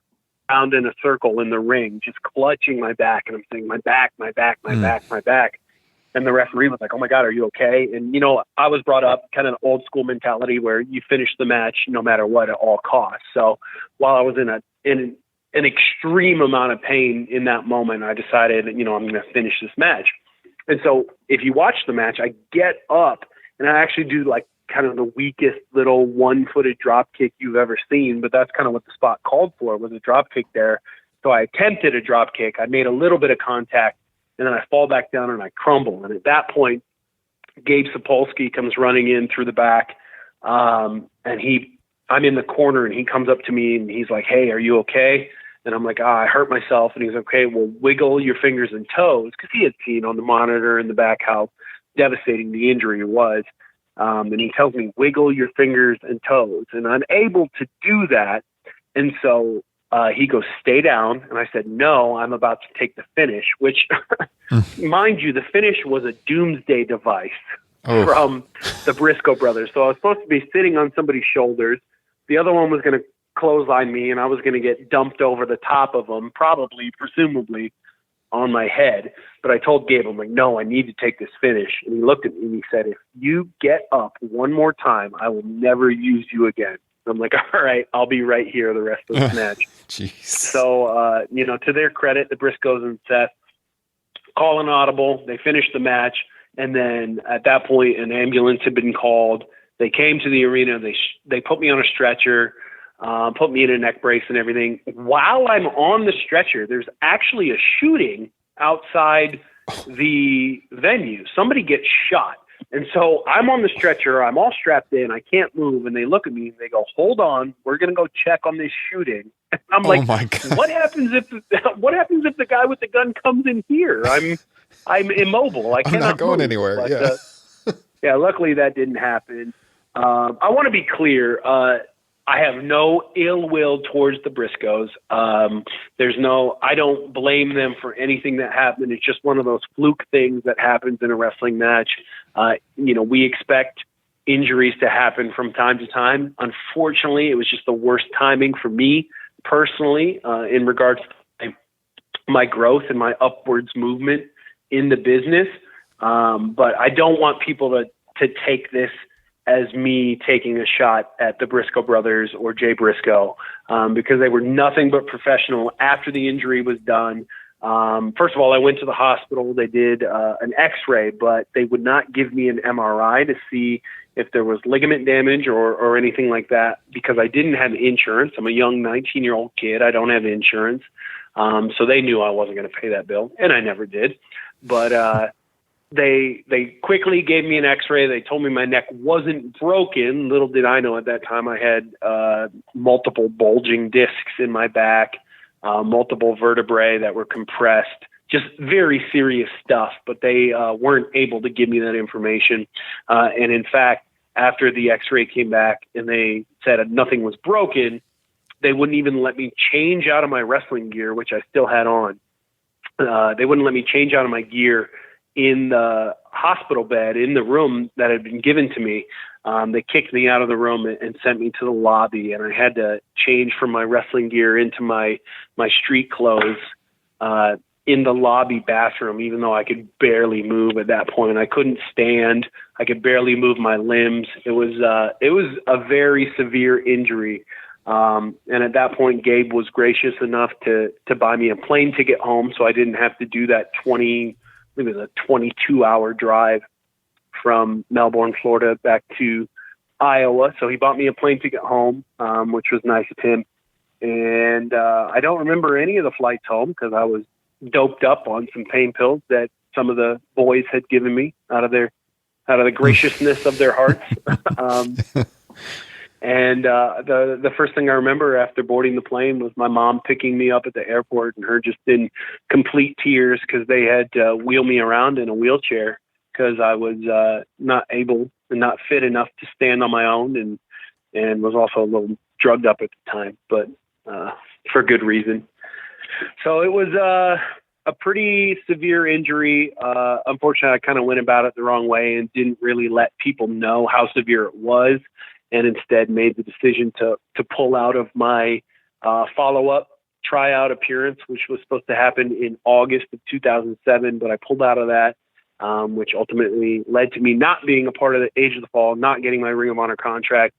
in a circle in the ring, just clutching my back. And I'm saying, my back, my back, my back, my back. And the referee was like, "Oh my God, are you okay?" And, I was brought up kind of old school mentality where you finish the match no matter what at all costs. So while I was in an extreme amount of pain in that moment, I decided, I'm going to finish this match. And so if you watch the match, I get up and I actually do like kind of the weakest little one-footed drop kick you've ever seen, but that's kind of what the spot called for, was a drop kick there. So I attempted a drop kick. I made a little bit of contact, and then I fall back down and I crumble. And at that point, Gabe Sapolsky comes running in through the back, and I'm in the corner, and he comes up to me and he's like, "Hey, are you okay?" And I'm like, "I hurt myself." And he's like, "Okay, well, wiggle your fingers and toes," because he had seen on the monitor in the back how devastating the injury was. And he tells me, "Wiggle your fingers and toes." And I'm able to do that. And so he goes, "Stay down." And I said, "No, I'm about to take the finish," which, mind you, the finish was a doomsday device from the Briscoe brothers. So I was supposed to be sitting on somebody's shoulders. The other one was going to clothesline me, and I was going to get dumped over the top of them, presumably on my head. But I told Gabe, I'm like, "No, I need to take this finish." And he looked at me and he said, "If you get up one more time, I will never use you again." I'm like, "All right, I'll be right here the rest of this match." Jeez. So, to their credit, the Briscoes and Seth call an audible. They finished the match. And then at that point, an ambulance had been called. They came to the arena. They put me on a stretcher, put me in a neck brace and everything. While I'm on the stretcher, there's actually a shooting outside the venue. Somebody gets shot. And so I'm on the stretcher. I'm all strapped in. I can't move. And they look at me and they go, "Hold on. We're going to go check on this shooting." And I'm like, my God. what happens if the guy with the gun comes in here? I'm immobile. I'm not going move. anywhere. But, yeah, luckily that didn't happen. I want to be clear. I have no ill will towards the Briscoes. I don't blame them for anything that happened. It's just one of those fluke things that happens in a wrestling match. We expect injuries to happen from time to time. Unfortunately, it was just the worst timing for me personally, in regards to my growth and my upwards movement in the business. But I don't want people to take this as me taking a shot at the Briscoe brothers or Jay Briscoe, because they were nothing but professional after the injury was done. First of all, I went to the hospital. They did an x-ray, but they would not give me an MRI to see if there was ligament damage or anything like that, because I didn't have insurance. I'm a young 19-year-old kid. I don't have insurance. So they knew I wasn't going to pay that bill, and I never did. But they quickly gave me an x-ray. They told me my neck wasn't broken. Little did I know at that time I had multiple bulging discs in my back, multiple vertebrae that were compressed, just very serious stuff. But they weren't able to give me that information. And in fact, after the x-ray came back and they said nothing was broken, they wouldn't even let me change out of my wrestling gear, which I still had on. They wouldn't let me change out of my gear in the hospital bed in the room that had been given to me. They kicked me out of the room and sent me to the lobby, and I had to change from my wrestling gear into my street clothes in the lobby bathroom, even though I could barely move at that point. I couldn't stand. I could barely move my limbs. It was a very severe injury. And at that point, Gabe was gracious enough to buy me a plane ticket home, so I didn't have to do that 22-hour drive from Melbourne, Florida, back to Iowa. So he bought me a plane ticket home, which was nice of him. And I don't remember any of the flights home because I was doped up on some pain pills that some of the boys had given me out of the graciousness of their hearts. And the first thing I remember after boarding the plane was my mom picking me up at the airport and her just in complete tears because they had to wheel me around in a wheelchair because I was not able and not fit enough to stand on my own and was also a little drugged up at the time, but for good reason. So it was a pretty severe injury. Unfortunately, I kind of went about it the wrong way and didn't really let people know how severe it was, and instead made the decision to pull out of my follow-up tryout appearance, which was supposed to happen in August of 2007, but I pulled out of that, which ultimately led to me not being a part of the Age of the Fall, not getting my Ring of Honor contract.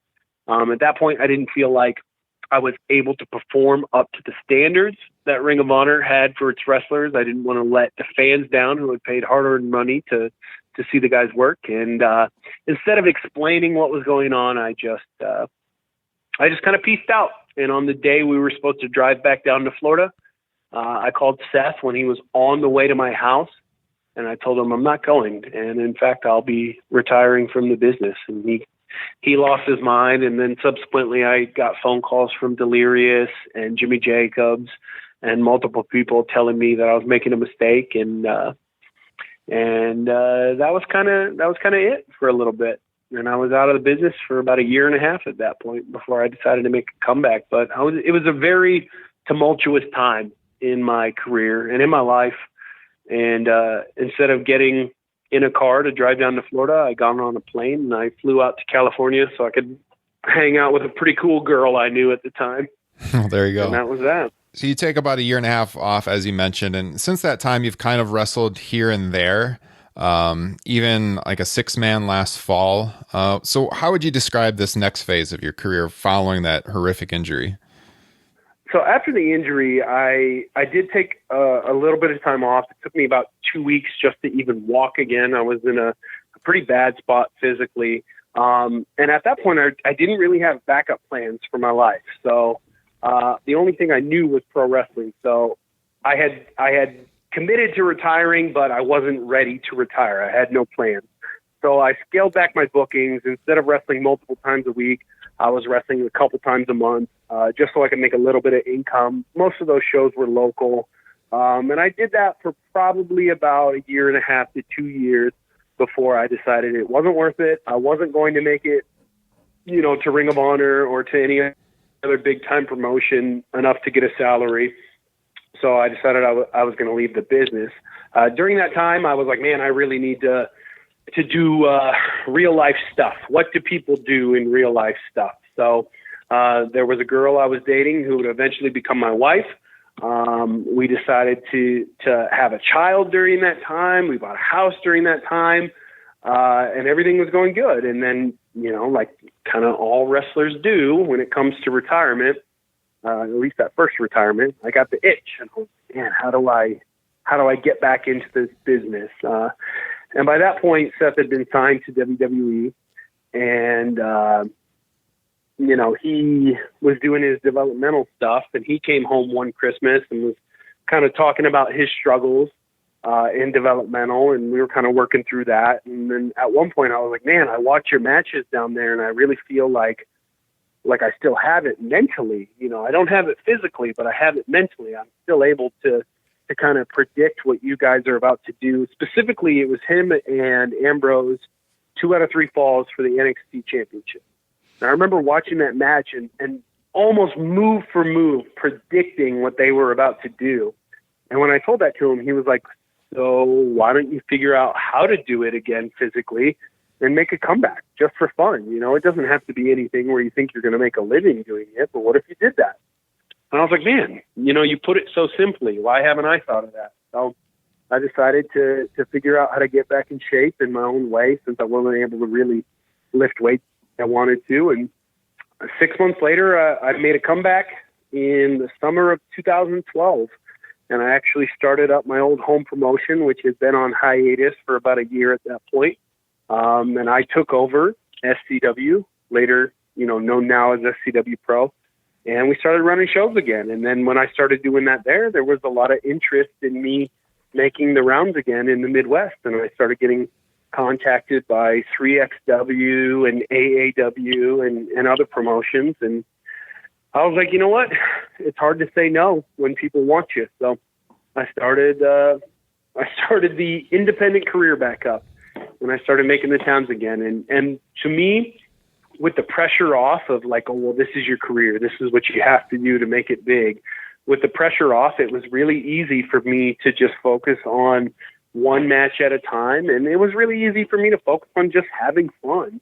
At that point, I didn't feel like I was able to perform up to the standards that Ring of Honor had for its wrestlers. I didn't want to let the fans down who had paid hard-earned money to see the guys work. And instead of explaining what was going on, I just kind of peaced out. And on the day we were supposed to drive back down to Florida, I called Seth when he was on the way to my house, and I told him I'm not going. And in fact, I'll be retiring from the business. And he lost his mind. And then subsequently I got phone calls from Delirious and Jimmy Jacobs and multiple people telling me that I was making a mistake. And that was kind of it for a little bit. And I was out of the business for about a year and a half at that point before I decided to make a comeback. But it was a very tumultuous time in my career and in my life. And instead of getting in a car to drive down to Florida, I got on a plane and I flew out to California so I could hang out with a pretty cool girl I knew at the time. Well, there you go. And that was that. So you take about a year and a half off, as you mentioned, and since that time, you've kind of wrestled here and there, even like a 6-man last fall. So how would you describe this next phase of your career following that horrific injury? So after the injury, I did take a little bit of time off. It took me about 2 weeks just to even walk again. I was in a pretty bad spot physically. And at that point, I didn't really have backup plans for my life. So the only thing I knew was pro wrestling. So I had committed to retiring, but I wasn't ready to retire. I had no plans. So I scaled back my bookings. Instead of wrestling multiple times a week, I was wrestling a couple times a month, just so I could make a little bit of income. Most of those shows were local. And I did that for probably about a year and a half to 2 years before I decided it wasn't worth it. I wasn't going to make it, to Ring of Honor or to any other big time promotion enough to get a salary. So I decided I was going to leave the business. During that time, I was like, man, I really need to do real life stuff. What do people do in real life stuff? So there was a girl I was dating who would eventually become my wife. We decided to have a child during that time. We bought a house during that time, and everything was going good. And then, like kind of all wrestlers do when it comes to retirement, at least that first retirement, I got the itch. And I was, man, how do I get back into this business? And by that point, Seth had been signed to WWE, And, he was doing his developmental stuff, and he came home one Christmas and was kind of talking about his struggles in developmental, and we were kind of working through that. And then at one point I was like, man, I watch your matches down there, and I really feel like I still have it mentally. I don't have it physically, but I have it mentally. I'm still able to kind of predict what you guys are about to do. Specifically, it was him and Ambrose, 2 out of 3 falls for the NXT Championship. And I remember watching that match and almost move for move predicting what they were about to do. And when I told that to him, he was like, so why don't you figure out how to do it again physically and make a comeback just for fun? It doesn't have to be anything where you think you're going to make a living doing it, but what if you did that? And I was like, man, you put it so simply. Why haven't I thought of that? So I decided to figure out how to get back in shape in my own way, since I wasn't able to really lift weights I wanted to. And 6 months later, I made a comeback in the summer of 2012. And I actually started up my old home promotion, which has been on hiatus for about a year at that point. And I took over SCW, later, known now as SCW Pro. And we started running shows again. And then when I started doing that there was a lot of interest in me making the rounds again in the Midwest. And I started getting contacted by 3XW and AAW and other promotions. And I was like, you know what? It's hard to say no when people want you. So I started the independent career back up, and I started making the towns again. And to me, with the pressure off of like, oh, well, this is your career, this is what you have to do to make it big. With the pressure off, it was really easy for me to just focus on one match at a time. And it was really easy for me to focus on just having fun.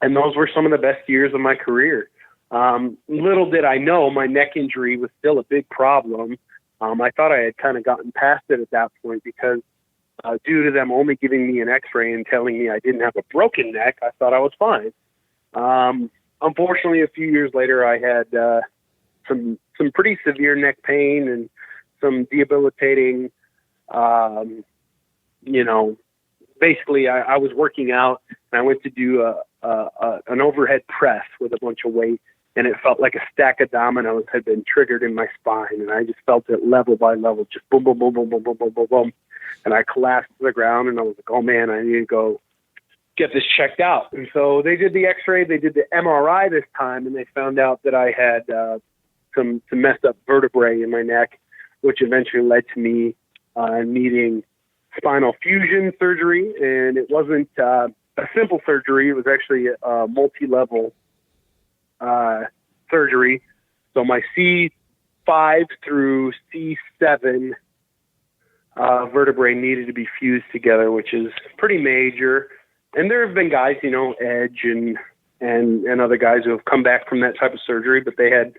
And those were some of the best years of my career. Little did I know my neck injury was still a big problem. I thought I had kind of gotten past it at that point because due to them only giving me an x-ray and telling me I didn't have a broken neck, I thought I was fine. Unfortunately, a few years later, I had some pretty severe neck pain and some debilitating, basically I was working out and I went to do an overhead press with a bunch of weight, and it felt like a stack of dominoes had been triggered in my spine, and I just felt it level by level, just boom, boom, boom, boom, boom, boom, boom, boom, boom. And I collapsed to the ground, and I was like, oh man, I need to go get this checked out. And so they did the x-ray, they did the MRI this time, and they found out that I had some messed up vertebrae in my neck, which eventually led to me needing spinal fusion surgery. And it wasn't a simple surgery. It was actually a multi-level surgery. So my C5 through C7 vertebrae needed to be fused together, which is pretty major. And there have been guys, Edge and other guys who have come back from that type of surgery, but they had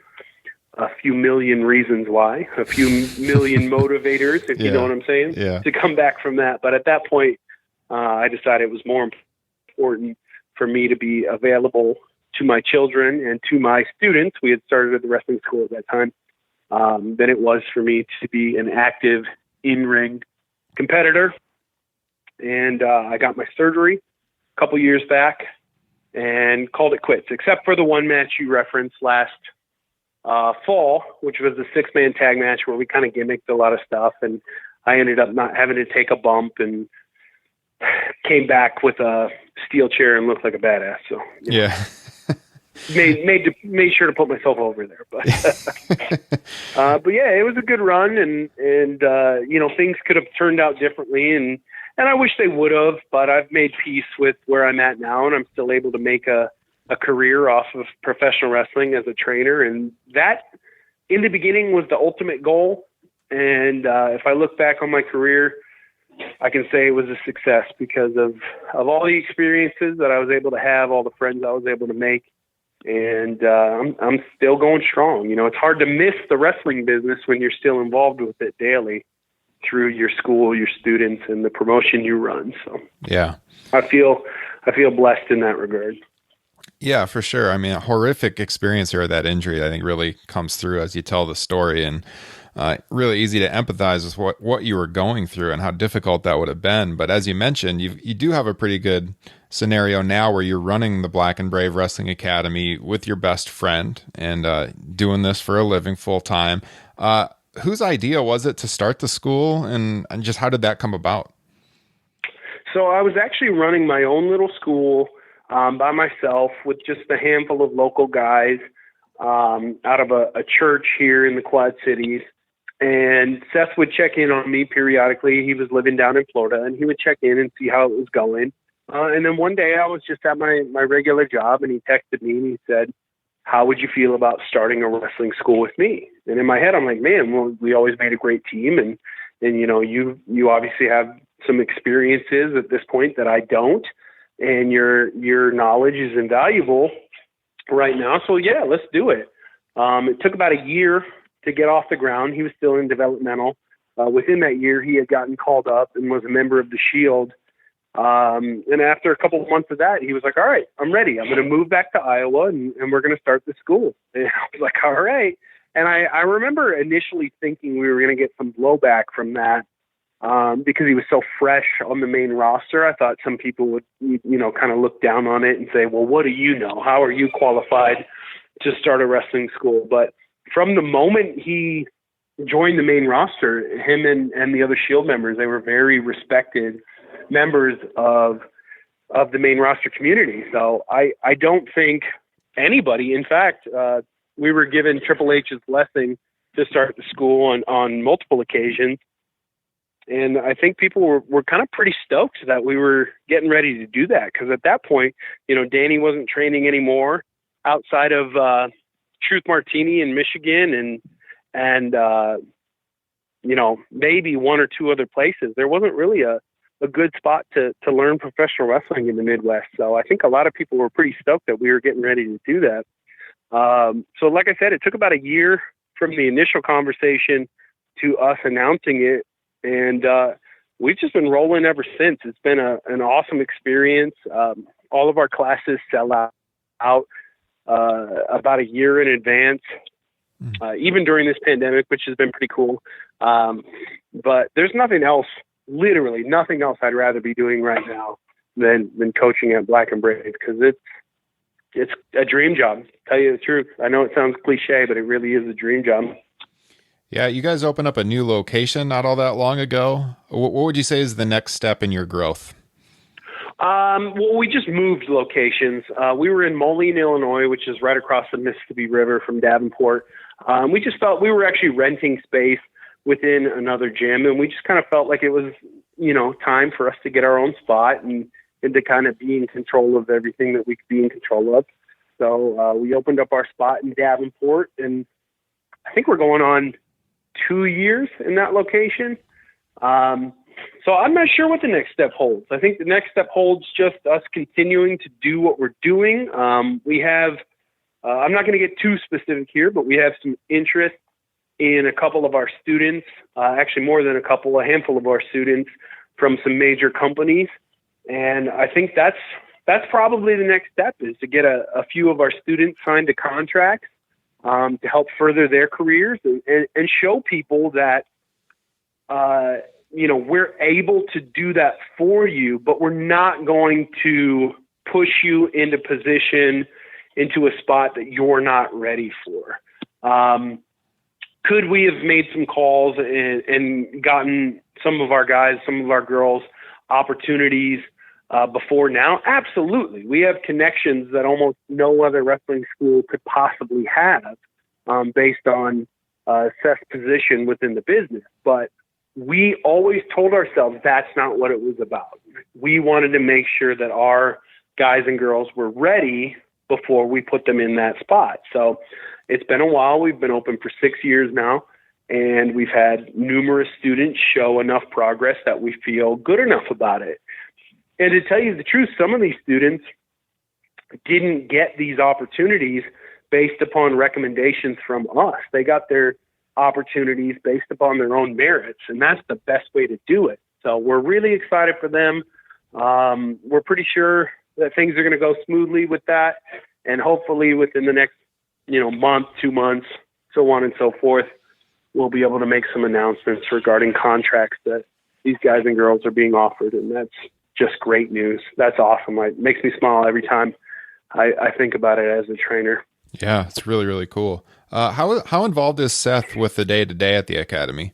a few million reasons why, a few million motivators, if you know what I'm saying, to come back from that. But at that point, I decided it was more important for me to be available to my children and to my students. We had started at the wrestling school at that time. Than it was for me to be an active in-ring competitor. And I got my surgery a couple years back and called it quits, except for the one match you referenced last fall, which was the 6-man tag match where we kind of gimmicked a lot of stuff, and I ended up not having to take a bump and came back with a steel chair and looked like a badass. So made sure to put myself over there, but yeah, it was a good run, and things could have turned out differently, and I wish they would have, but I've made peace with where I'm at now, and I'm still able to make a career off of professional wrestling as a trainer. And that in the beginning was the ultimate goal. And if I look back on my career, I can say it was a success because of all the experiences that I was able to have, all the friends I was able to make. And I'm still going strong. It's hard to miss the wrestling business when you're still involved with it daily through your school, your students, and the promotion you run. So yeah, I feel blessed in that regard. Yeah, for sure. I mean, a horrific experience here, that injury, I think really comes through as you tell the story. And really easy to empathize with what you were going through and how difficult that would have been. But as you mentioned, you do have a pretty good scenario now where you're running the Black and Brave Wrestling Academy with your best friend and doing this for a living full time. Whose idea was it to start the school, and just how did that come about? So I was actually running my own little school by myself with just a handful of local guys out of a church here in the Quad Cities. And Seth would check in on me periodically. He was living down in Florida, and he would check in and see how it was going. And then one day I was just at my regular job, and he texted me and he said, "How would you feel about starting a wrestling school with me?" And in my head, I'm like, man, well, we always made a great team. And you know, you obviously have some experiences at this point that I don't, and your knowledge is invaluable right now. So yeah, let's do it. It took about a year to get off the ground. He was still in developmental. Within that year, he had gotten called up and was a member of the Shield. And after a couple of months of that, he was like, "All right, I'm ready. I'm going to move back to Iowa and we're going to start the school." And I was like, "All right." And I remember initially thinking we were going to get some blowback from that because he was so fresh on the main roster. I thought some people would, kind of look down on it and say, "Well, what do you know? How are you qualified to start a wrestling school?" But from the moment he joined the main roster, him and the other Shield members, they were very respected members of the main roster community. So I don't think anybody, in fact, we were given Triple H's blessing to start the school on multiple occasions. And I think people were kind of pretty stoked that we were getting ready to do that. Because at that point, Danny wasn't training anymore outside of Truth Martini in Michigan and maybe one or two other places. There wasn't really a good spot to learn professional wrestling in the Midwest. So I think a lot of people were pretty stoked that we were getting ready to do that. So like I said, it took about a year from the initial conversation to us announcing it. And we've just been rolling ever since. It's been an awesome experience. All of our classes sell out about a year in advance, even during this pandemic, which has been pretty cool. But there's nothing else, literally nothing else I'd rather be doing right now than coaching at Black and Brave, because it's a dream job. To tell you the truth, I know it sounds cliche, but it really is a dream job. Yeah, you guys opened up a new location not all that long ago. What would you say is the next step in your growth? Well, we just moved locations. We were in Moline, Illinois, which is right across the Mississippi River from Davenport. We just felt we were actually renting space within another gym, and we just kind of felt like it was, time for us to get our own spot and to kind of be in control of everything that we could be in control of. So we opened up our spot in Davenport, and I think we're going on 2 years in that location. So I'm not sure what the next step holds. I think the next step holds just us continuing to do what we're doing. We have, I'm not going to get too specific here, but we have some interest in a couple of our students, actually more than a handful of our students from some major companies. And I think that's probably the next step, is to get a few of our students signed to contracts to help further their careers and show people that, we're able to do that for you, but we're not going to push you into a spot that you're not ready for. Could we have made some calls and gotten some of our guys, some of our girls opportunities before now? Absolutely. We have connections that almost no other wrestling school could possibly have based on Seth's position within the business. But we always told ourselves that's not what it was about. We wanted to make sure that our guys and girls were ready before we put them in that spot. So it's been a while. We've been open for 6 years now, and we've had numerous students show enough progress that we feel good enough about it. And to tell you the truth, some of these students didn't get these opportunities based upon recommendations from us. They got their opportunities based upon their own merits, and that's the best way to do it. So we're really excited for them. We're pretty sure that things are going to go smoothly with that, and hopefully within the next month, 2 months, so on and so forth, we'll be able to make some announcements regarding contracts that these guys and girls are being offered. And that's just great news. That's awesome. It makes me smile every time I think about it as a trainer. Yeah, it's really, really cool. How involved is Seth with the day-to-day at the academy?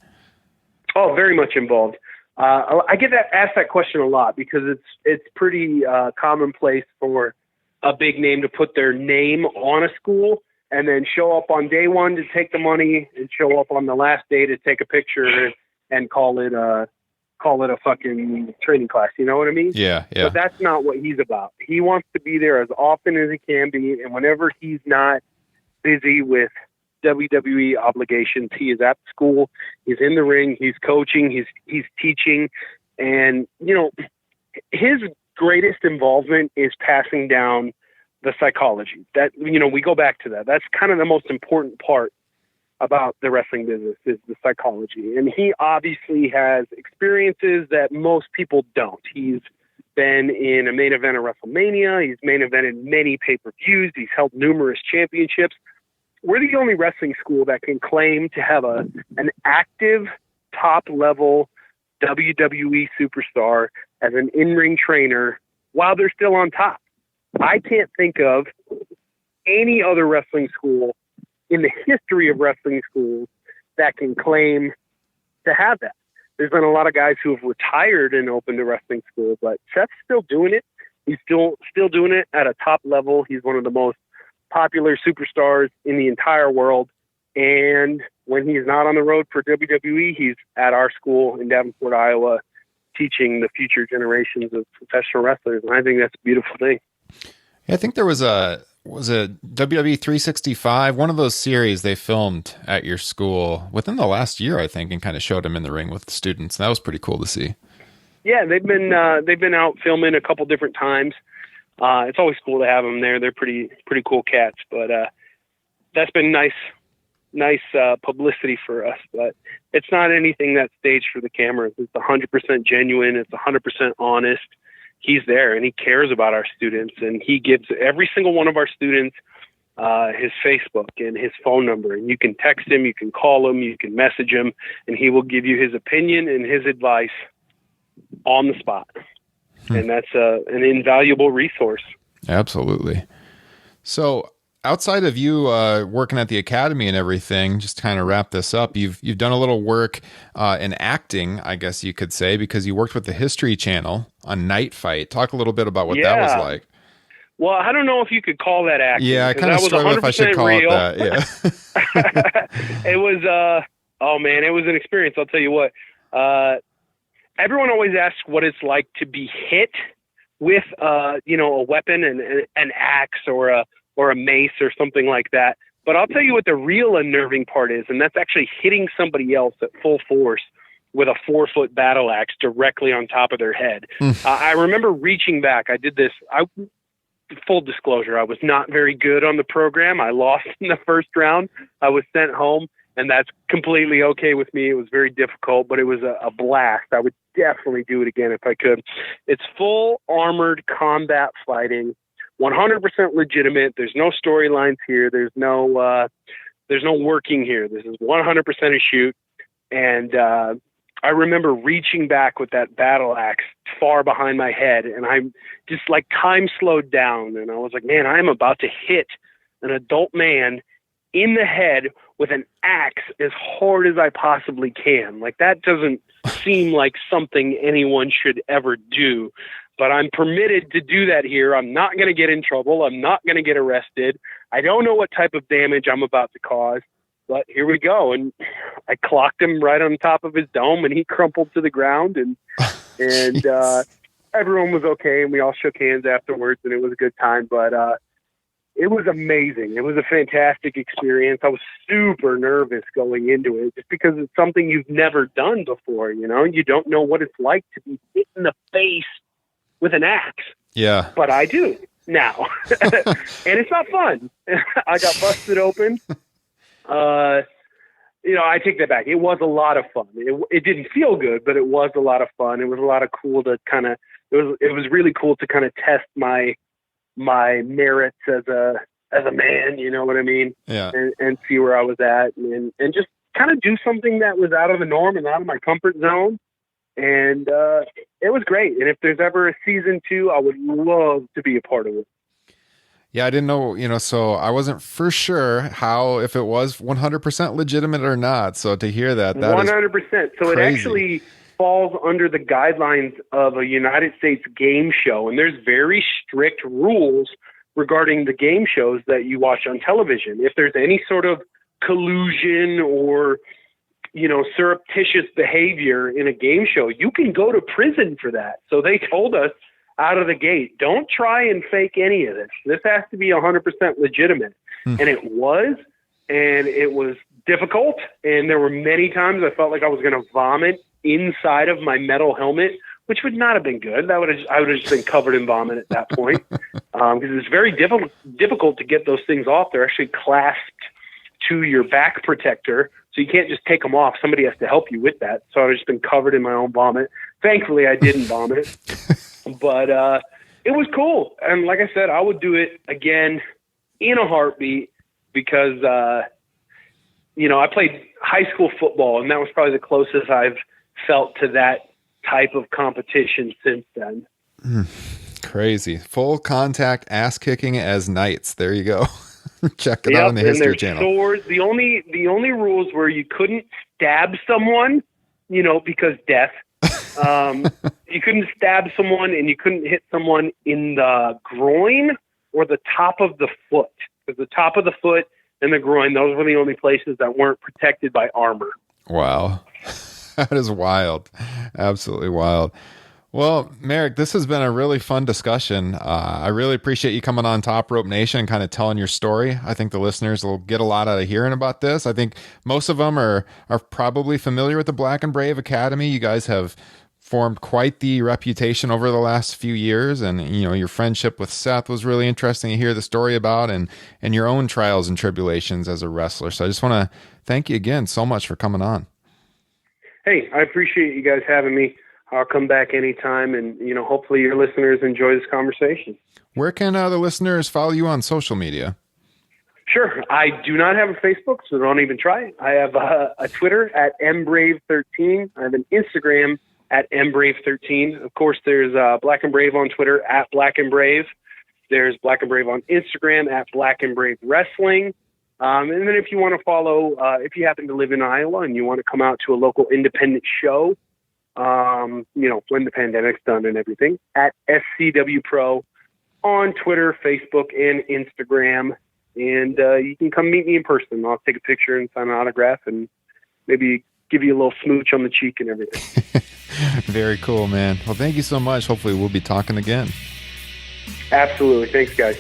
Oh, very much involved. I get asked that question a lot because it's pretty commonplace for a big name to put their name on a school and then show up on day one to take the money and show up on the last day to take a picture and call it a fucking training class. You know what I mean? Yeah. But that's not what he's about. He wants to be there as often as he can be, and whenever he's not busy with WWE obligations, he is at school, he's in the ring, he's coaching, he's teaching, and his greatest involvement is passing down the psychology. That we go back to that. That's kind of the most important part about the wrestling business is the psychology. And he obviously has experiences that most people don't. He's been in a main event of WrestleMania. He's main evented many pay-per-views. He's held numerous championships. We're the only wrestling school that can claim to have an active top-level WWE superstar as an in-ring trainer while they're still on top. I can't think of any other wrestling school in the history of wrestling schools that can claim to have that. There's been a lot of guys who have retired and opened a wrestling school, but Seth's still doing it. He's still doing it at a top level. He's one of the most popular superstars in the entire world. And when he's not on the road for WWE, he's at our school in Davenport, Iowa, teaching the future generations of professional wrestlers. And I think that's a beautiful thing. Yeah, I think there was a WWE 365, one of those series they filmed at your school within the last year, I think, and kind of showed him in the ring with the students. That was pretty cool to see. Yeah, they've been out filming a couple different times. It's always cool to have them there. They're pretty cool cats, but that's been nice publicity for us. But it's not anything that's staged for the cameras. It's 100% genuine. It's 100% honest. He's there and he cares about our students, and he gives every single one of our students his Facebook and his phone number, and you can text him, you can call him, you can message him, and he will give you his opinion and his advice on the spot. And that's an invaluable resource. Absolutely. So outside of you working at the academy and everything, just to kind of wrap this up, you've done a little work in acting, I guess you could say, because you worked with the History Channel on Night Fight. Talk a little bit about what that was like. Well, I don't know if you could call that acting. Yeah, I kind of struggle if I should call it that. Yeah. It was, it was an experience. I'll tell you what. Everyone always asks what it's like to be hit with, a weapon and an axe or a mace or something like that. But I'll tell you what the real unnerving part is, and that's actually hitting somebody else at full force with a 4-foot battle axe directly on top of their head. I remember reaching back. I did this. Full disclosure, I was not very good on the program. I lost in the first round. I was sent home, and that's completely okay with me. It was very difficult, but it was a blast. I would definitely do it again if I could. It's full armored combat fighting. 100% legitimate. There's no storylines here. There's no working here. This is 100% a shoot. And I remember reaching back with that battle axe far behind my head, and I'm just like time slowed down. And I was like, man, I'm about to hit an adult man in the head with an axe as hard as I possibly can. Like, that doesn't seem like something anyone should ever do. But I'm permitted to do that here. I'm not going to get in trouble. I'm not going to get arrested. I don't know what type of damage I'm about to cause, but here we go. And I clocked him right on top of his dome, and he crumpled to the ground. And everyone was okay, and we all shook hands afterwards, and it was a good time. But it was amazing. It was a fantastic experience. I was super nervous going into it just because it's something you've never done before. You don't know what it's like to be hit in the face with an axe. Yeah. But I do now. And it's not fun. I got busted open. I take that back. It was a lot of fun. It didn't feel good, but it was a lot of fun. It was a lot of cool to kind of, it was really cool to kind of test my merits as a man, you know what I mean? Yeah. And see where I was at and just kind of do something that was out of the norm and out of my comfort zone. And it was great. And if there's ever a season 2, I would love to be a part of it. Yeah, I didn't know, so I wasn't for sure if it was 100% legitimate or not. So to hear that 100%. So it crazy. actually falls under the guidelines of a United States game show. And there's very strict rules regarding the game shows that you watch on television. If there's any sort of collusion or, surreptitious behavior in a game show, you can go to prison for that. So they told us out of the gate, don't try and fake any of this. This has to be 100% legitimate. And it was difficult. And there were many times I felt like I was going to vomit inside of my metal helmet, which would not have been good. I would have just been covered in vomit at that point. Because it's very difficult to get those things off. They're actually clasped to your back protector, so you can't just take them off. Somebody has to help you with that. So I've just been covered in my own vomit. Thankfully, I didn't vomit. But it was cool. And like I said, I would do it again in a heartbeat because, I played high school football, and that was probably the closest I've felt to that type of competition since then. Crazy. Full contact ass kicking as knights. There you go. Check it out on the History Channel. Swords. The only rules were you couldn't stab someone, because death. You couldn't stab someone, and you couldn't hit someone in the groin or the top of the foot. Because the top of the foot and the groin, those were the only places that weren't protected by armor. Wow. That is wild. Absolutely wild. Well, Marek, this has been a really fun discussion. I really appreciate you coming on Top Rope Nation and kind of telling your story. I think the listeners will get a lot out of hearing about this. I think most of them are probably familiar with the Black and Brave Academy. You guys have formed quite the reputation over the last few years, and your friendship with Seth was really interesting to hear the story about, and your own trials and tribulations as a wrestler. So I just want to thank you again so much for coming on. Hey, I appreciate you guys having me. I'll come back anytime, and hopefully your listeners enjoy this conversation. Where can the listeners follow you on social media? Sure. I do not have a Facebook, so don't even try it. I have a Twitter at mbrave13. I have an Instagram at mbrave13. Of course, there's Black and Brave on Twitter at Black and Brave. There's Black and Brave on Instagram at Black and Brave Wrestling. And then if you want to follow, if you happen to live in Iowa and you want to come out to a local independent show, when the pandemic's done and everything, at SCW Pro on Twitter, Facebook, and Instagram. And you can come meet me in person. I'll take a picture and sign an autograph and maybe give you a little smooch on the cheek and everything. Very cool, man. Well, thank you so much. Hopefully we'll be talking again. Absolutely. Thanks, guys.